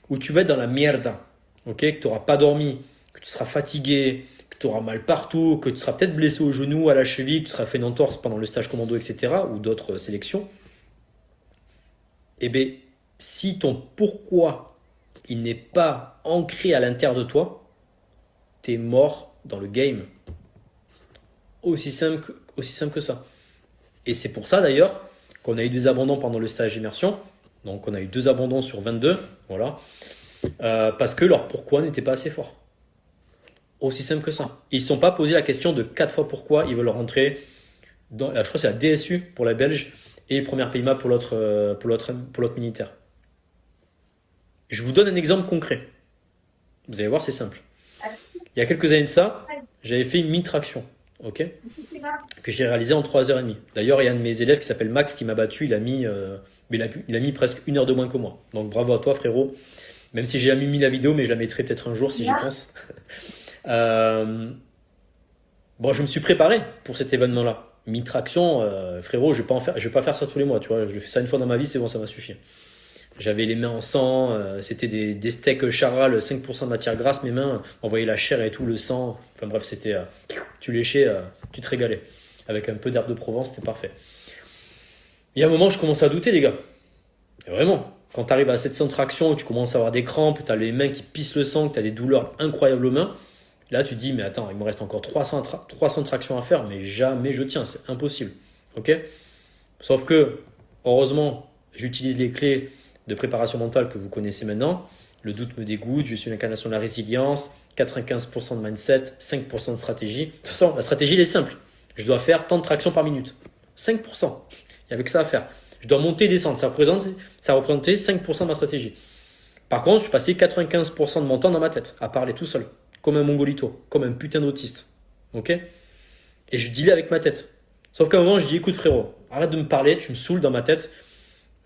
où tu vas être dans la mierda, ok, que tu n'auras pas dormi, que tu seras fatigué, que tu auras mal partout, que tu seras peut-être blessé au genou, à la cheville, que tu seras fait une entorse pendant le stage commando, etc., ou d'autres sélections, et bien, si ton pourquoi il n'est pas ancré à l'intérieur de toi, tu es mort dans le game. Aussi simple que ça. Et c'est pour ça d'ailleurs qu'on a eu des abandons pendant le stage d'immersion. Donc on a eu 2 abandons sur 22, voilà. Parce que leur pourquoi n'était pas assez fort. Aussi simple que ça. Ils ne se sont pas posé la question de 4 fois pourquoi ils veulent rentrer dans, je crois que c'est la DSU pour la Belge et première PIMA pour l'autre militaire. Je vous donne un exemple concret. Vous allez voir, c'est simple. Il y a quelques années de ça, j'avais fait une mini-traction, ok, que j'ai réalisé en 3h30. D'ailleurs, il y a un de mes élèves qui s'appelle Max qui m'a battu, il a mis presque 1 heure de moins que moi. Donc bravo à toi, frérot. Même si j'ai jamais mis la vidéo, mais je la mettrai peut-être un jour si j'y pense. Bon, je me suis préparé pour cet événement-là. Mini-traction, frérot, je vais pas faire ça tous les mois, tu vois. Je fais ça une fois dans ma vie, c'est bon, ça m'a suffi. J'avais les mains en sang, c'était des steaks charal, 5% de matière grasse, mes mains, on voyait la chair et tout, le sang. Enfin bref, c'était, tu léchais, tu te régalais. Avec un peu d'herbe de Provence, c'était parfait. Il y a un moment, je commence à douter, les gars. Et vraiment, quand tu arrives à 700 tractions, tu commences à avoir des crampes, tu as les mains qui pissent le sang, tu as des douleurs incroyables aux mains. Là, tu te dis, mais attends, il me reste encore 300 tractions à faire, mais jamais je tiens, c'est impossible. Ok? Sauf que, heureusement, j'utilise les clés de préparation mentale que vous connaissez maintenant. Le doute me dégoûte, je suis l'incarnation de la résilience, 95% de mindset, 5% de stratégie. De toute façon, la stratégie, elle est simple. Je dois faire tant de tractions par minute. 5%. Il n'y avait que ça à faire. Je dois monter et descendre. Ça représentait 5% de ma stratégie. Par contre, je passais 95% de mon temps dans ma tête, à parler tout seul. Comme un mongolito, comme un putain d'autiste. Ok? Et je dealais avec ma tête. Sauf qu'à un moment, je dis, écoute frérot, arrête de me parler, tu me saoules dans ma tête.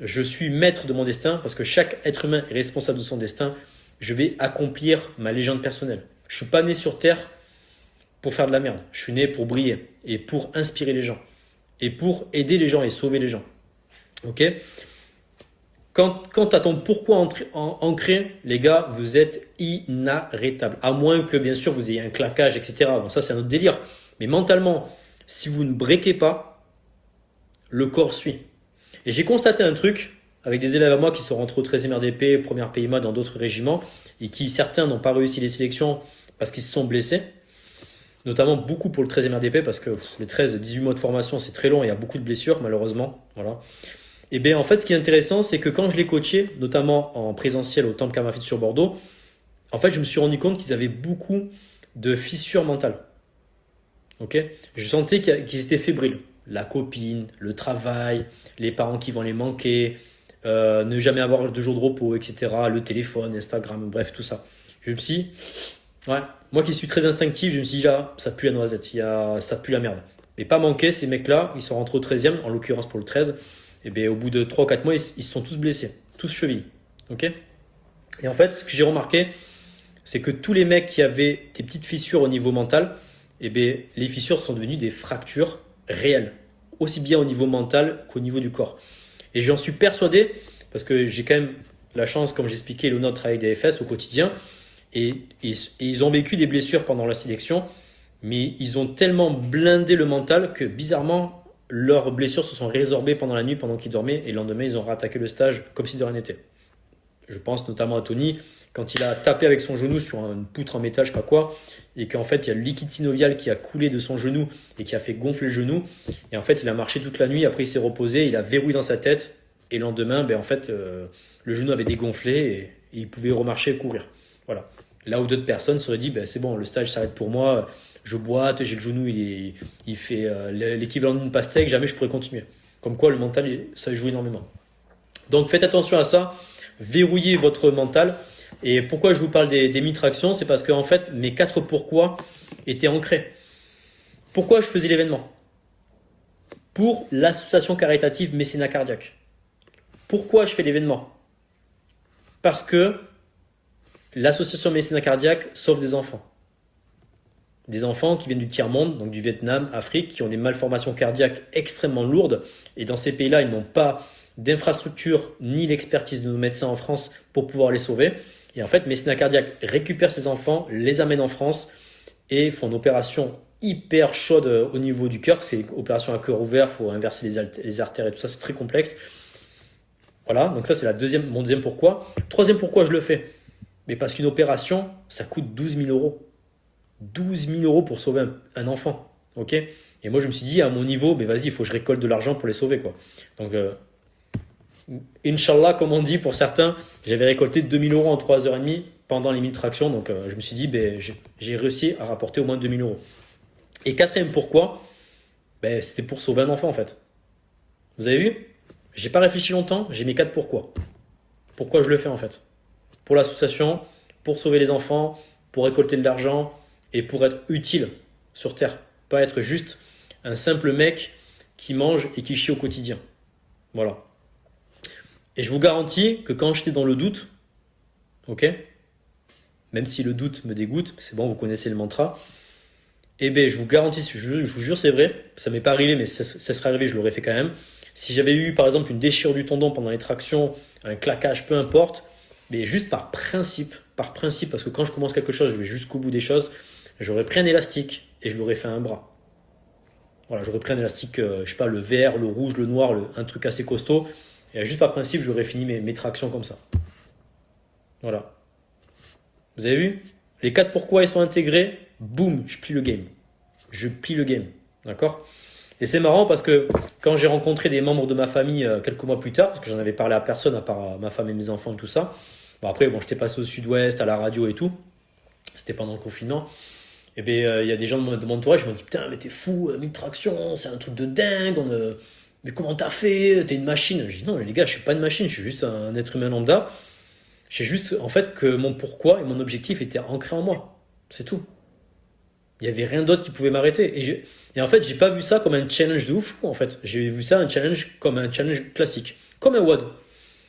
Je suis maître de mon destin parce que chaque être humain est responsable de son destin. Je vais accomplir ma légende personnelle. Je suis pas né sur Terre pour faire de la merde. Je suis né pour briller et pour inspirer les gens et pour aider les gens et sauver les gens. Ok? Quand tu as ton pourquoi ancré, les gars, vous êtes inarrêtables. À moins que, bien sûr, vous ayez un claquage, etc. Bon, ça, c'est un autre délire. Mais mentalement, si vous ne breakez pas, le corps suit. Et j'ai constaté un truc avec des élèves à moi qui sont rentrés au 13e RDP, première PIMA dans d'autres régiments, et qui, certains, n'ont pas réussi les sélections parce qu'ils se sont blessés. Notamment beaucoup pour le 13e RDP, parce que les 18 mois de formation, c'est très long et il y a beaucoup de blessures, malheureusement. Voilà. Et bien en fait, ce qui est intéressant, c'est que quand je les coachais, notamment en présentiel au Temple Karmafit sur Bordeaux, en fait, je me suis rendu compte qu'ils avaient beaucoup de fissures mentales. Ok? Je sentais qu'ils étaient fébriles. La copine, le travail, les parents qui vont les manquer, ne jamais avoir de jour de repos, etc. Le téléphone, Instagram, bref, tout ça. Je me suis dit, ouais, moi qui suis très instinctif, je me suis dit, là, ça pue la noisette, ça pue la merde. Mais pas manquer, ces mecs-là, ils sont rentrés au 13e, en l'occurrence pour le 13. Et bien au bout de 3 ou 4 mois, ils se sont tous blessés, tous chevilles. Ok? Et en fait, ce que j'ai remarqué, c'est que tous les mecs qui avaient des petites fissures au niveau mental, et bien les fissures sont devenues des fractures réelles, aussi bien au niveau mental qu'au niveau du corps. Et j'en suis persuadé, parce que j'ai quand même la chance, comme j'expliquais, le nôtre avec des FS au quotidien, et ils ont vécu des blessures pendant la sélection, mais ils ont tellement blindé le mental que bizarrement, leurs blessures se sont résorbées pendant la nuit, pendant qu'ils dormaient, et le lendemain, ils ont rattaqué le stage comme si de rien n'était. Je pense notamment à Tony, quand il a tapé avec son genou sur une poutre en métal, je sais pas quoi, et qu'en fait, il y a le liquide synovial qui a coulé de son genou et qui a fait gonfler le genou. Et en fait, il a marché toute la nuit, après il s'est reposé, il a verrouillé dans sa tête, et le lendemain, en fait, le genou avait dégonflé et il pouvait remarcher et courir. Voilà. Là où d'autres personnes seraient dit, ben, c'est bon, le stage s'arrête pour moi, je boite, j'ai le genou, il fait l'équivalent d'une pastèque, jamais je pourrais continuer. Comme quoi le mental, ça joue énormément. Donc faites attention à ça, verrouillez votre mental. Et pourquoi je vous parle des mille-tractions, c'est parce que en fait, mes 4 pourquoi étaient ancrés. Pourquoi je faisais l'événement? Pour l'association caritative Mécénat Cardiaque. Pourquoi je fais l'événement? Parce que l'association Mécénat Cardiaque sauve des enfants. Des enfants qui viennent du tiers-monde, donc du Vietnam, Afrique, qui ont des malformations cardiaques extrêmement lourdes. Et dans ces pays-là, ils n'ont pas d'infrastructure ni l'expertise de nos médecins en France pour pouvoir les sauver. Et en fait, Mécénat Cardiaque récupère ces enfants, les amène en France et font une opération hyper chaude au niveau du cœur. C'est une opération à cœur ouvert, il faut inverser les artères et tout ça, c'est très complexe. Voilà, donc ça c'est mon deuxième pourquoi. Troisième pourquoi je le fais, mais parce qu'une opération, ça coûte 12 000 euros. 12 000 euros pour sauver un enfant, ok? Et moi je me suis dit, à mon niveau, mais vas-y, il faut que je récolte de l'argent pour les sauver, quoi. Donc, Inch'Allah, comme on dit pour certains, j'avais récolté 2 000 euros en 3h30 pendant les 1000 tractions, donc je me suis dit, ben, j'ai réussi à rapporter au moins 2 000 euros. Et quatrième pourquoi, ben, c'était pour sauver un enfant en fait. Vous avez vu? J'ai pas réfléchi longtemps, j'ai mes 4 pourquoi. Pourquoi je le fais en fait? Pour l'association, pour sauver les enfants, pour récolter de l'argent et pour être utile sur Terre. Pas être juste un simple mec qui mange et qui chie au quotidien. Voilà. Et je vous garantis que quand j'étais dans le doute, ok, même si le doute me dégoûte, c'est bon, vous connaissez le mantra, eh bien, je vous garantis, je vous jure, c'est vrai, ça m'est pas arrivé, mais ça serait arrivé, je l'aurais fait quand même. Si j'avais eu, par exemple, une déchirure du tendon pendant les tractions, un claquage, peu importe, mais juste par principe, parce que quand je commence quelque chose, je vais jusqu'au bout des choses, j'aurais pris un élastique et je l'aurais fait à un bras. Voilà, j'aurais pris un élastique, je sais pas, le vert, le rouge, le noir, un truc assez costaud, et juste par principe, j'aurais fini mes tractions comme ça. Voilà. Vous avez vu? Les 4 pourquoi ils sont intégrés, boum, je plie le game. Je plie le game. D'accord? Et c'est marrant parce que quand j'ai rencontré des membres de ma famille quelques mois plus tard, parce que j'en avais parlé à personne à part ma femme et mes enfants et tout ça, bon après, bon, j'étais passé au sud-ouest, à la radio et tout, c'était pendant le confinement, et bien il y a des gens de mon entourage qui m'ont dit putain, mais t'es fou, 1000 tractions, c'est un truc de dingue, mais comment t'as fait? T'es une machine. Je dis non, les gars, je suis pas une machine, je suis juste un être humain lambda. J'ai juste en fait que mon pourquoi et mon objectif étaient ancrés en moi. C'est tout. Il n'y avait rien d'autre qui pouvait m'arrêter. Et en fait, j'ai pas vu ça comme un challenge de ouf, en fait. J'ai vu ça un challenge comme un challenge classique. Comme un WOD.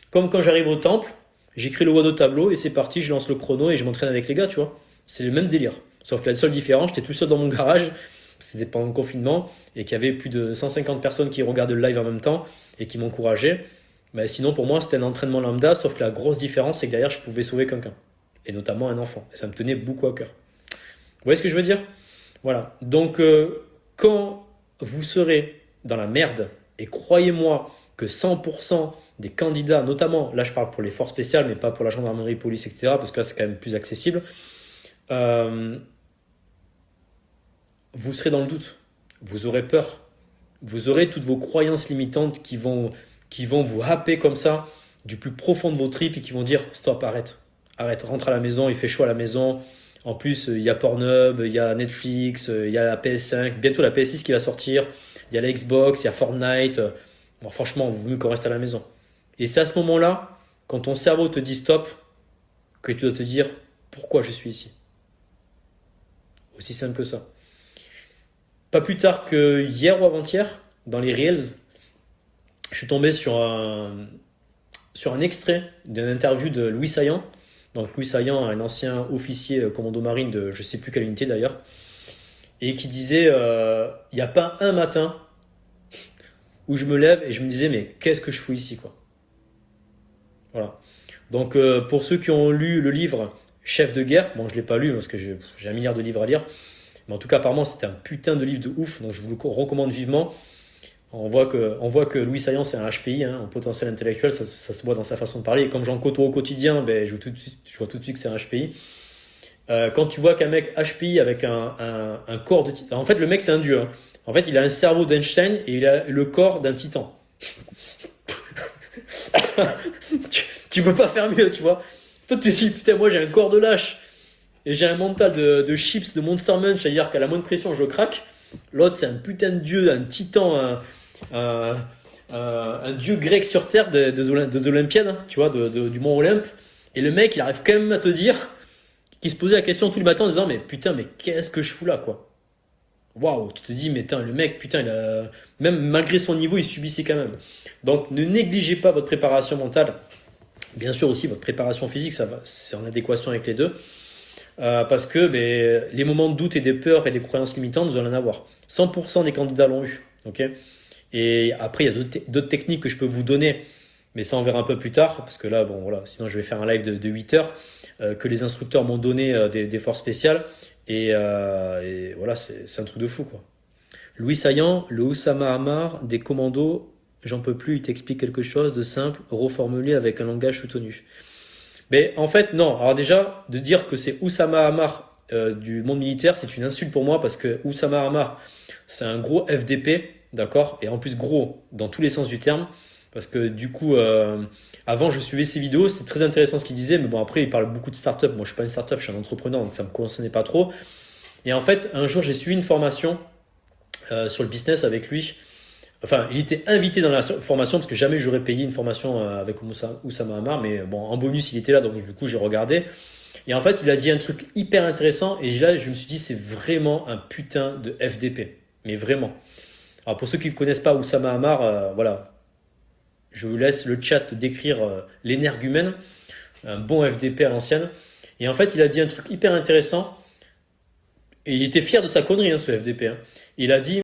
Comme quand j'arrive au temple, j'écris le WOD au tableau et c'est parti, je lance le chrono et je m'entraîne avec les gars, tu vois. C'est le même délire. Sauf que la seule différence, j'étais tout seul dans mon garage, c'était pendant le confinement, et qu'il y avait plus de 150 personnes qui regardaient le live en même temps et qui m'encourageaient. Mais sinon, pour moi, c'était un entraînement lambda, sauf que la grosse différence, c'est que derrière, je pouvais sauver quelqu'un. Et notamment un enfant. Et ça me tenait beaucoup à cœur. Vous voyez ce que je veux dire? Voilà. Donc, quand vous serez dans la merde, et croyez-moi que 100% des candidats, notamment, là je parle pour les forces spéciales, mais pas pour la gendarmerie, police, etc., parce que là c'est quand même plus accessible, vous serez dans le doute. Vous aurez peur. Vous aurez toutes vos croyances limitantes qui vont vous happer comme ça, du plus profond de vos tripes, et qui vont dire stop, arrête. Arrête, rentre à la maison, il fait chaud à la maison. En plus, il y a Pornhub, il y a Netflix, il y a la PS5, bientôt la PS6 qui va sortir, il y a la Xbox, il y a Fortnite. Bon, franchement, il vaut mieux qu'on reste à la maison. Et c'est à ce moment-là, quand ton cerveau te dit stop, que tu dois te dire pourquoi je suis ici. Aussi simple que ça. Pas plus tard que hier ou avant-hier, dans les Reels, je suis tombé sur un extrait d'une interview de Louis Saillant. Donc Louis Saillant, un ancien officier commando marine de je sais plus quelle unité d'ailleurs, et qui disait il n'y a pas un matin où je me lève et je me disais mais qu'est-ce que je fous ici quoi. Voilà. Donc pour ceux qui ont lu le livre Chef de guerre, bon je l'ai pas lu parce que j'ai un milliard de livres à lire, mais en tout cas apparemment c'était un putain de livre de ouf, donc je vous le recommande vivement. On voit que Louis Saillant c'est un HPI, hein, un potentiel intellectuel, ça se voit dans sa façon de parler. Et comme j'en côtoie au quotidien, ben, je vois tout de suite que c'est un HPI. Quand tu vois qu'un mec HPI avec un corps de titan, en fait le mec c'est un dieu. Hein. En fait il a un cerveau d'Einstein et il a le corps d'un titan. tu peux pas faire mieux, tu vois. Toi tu te dis putain moi j'ai un corps de lâche, et j'ai un mental de chips, de Monster Munch, c'est-à-dire qu'à la moindre pression, je craque. L'autre, c'est un putain de dieu, un titan, un, un dieu grec sur terre des Olympiades, hein, tu vois, du mont Olympe. Et le mec, il arrive quand même à te dire qu'il se posait la question tous les matins en disant, mais putain, mais qu'est-ce que je fous là, quoi. Waouh, tu te dis, mais putain, le mec, putain, même malgré son niveau, il subissait quand même. Donc, ne négligez pas votre préparation mentale. Bien sûr aussi, votre préparation physique, ça va, c'est en adéquation avec les deux. Parce que les moments de doute et des peurs et des croyances limitantes, vous allez en avoir. 100% des candidats l'ont eu. Ok. Et après, il y a d'autres techniques que je peux vous donner, mais ça on verra un peu plus tard, parce que là, bon voilà, sinon je vais faire un live de 8 heures que les instructeurs m'ont donné des forces spéciales. Et voilà, c'est un truc de fou, quoi. Louis Saillant, le Oussama Hamar des commandos, j'en peux plus, il t'explique quelque chose de simple, reformulé avec un langage soutenu. Mais en fait, non. Alors déjà, de dire que c'est Oussama Hamar du monde militaire, c'est une insulte pour moi parce que Oussama Hamar, c'est un gros FDP, d'accord? Et en plus gros dans tous les sens du terme. Parce que du coup, avant je suivais ses vidéos, c'était très intéressant ce qu'il disait, mais bon après il parle beaucoup de start-up. Moi je suis pas une start-up, je suis un entrepreneur, donc ça me concernait pas trop. Et en fait, un jour j'ai suivi une formation sur le business avec lui. Enfin, il était invité dans la formation parce que jamais j'aurais payé une formation avec Oussama Hamar, mais bon, en bonus il était là, donc du coup j'ai regardé. Et en fait, il a dit un truc hyper intéressant et là je me suis dit c'est vraiment un putain de FDP, mais vraiment. Alors pour ceux qui ne connaissent pas Oussama Hamar, voilà, je vous laisse le chat décrire l'énergumène, un bon FDP à l'ancienne. Et en fait, il a dit un truc hyper intéressant et il était fier de sa connerie, hein, ce FDP. Hein. Il a dit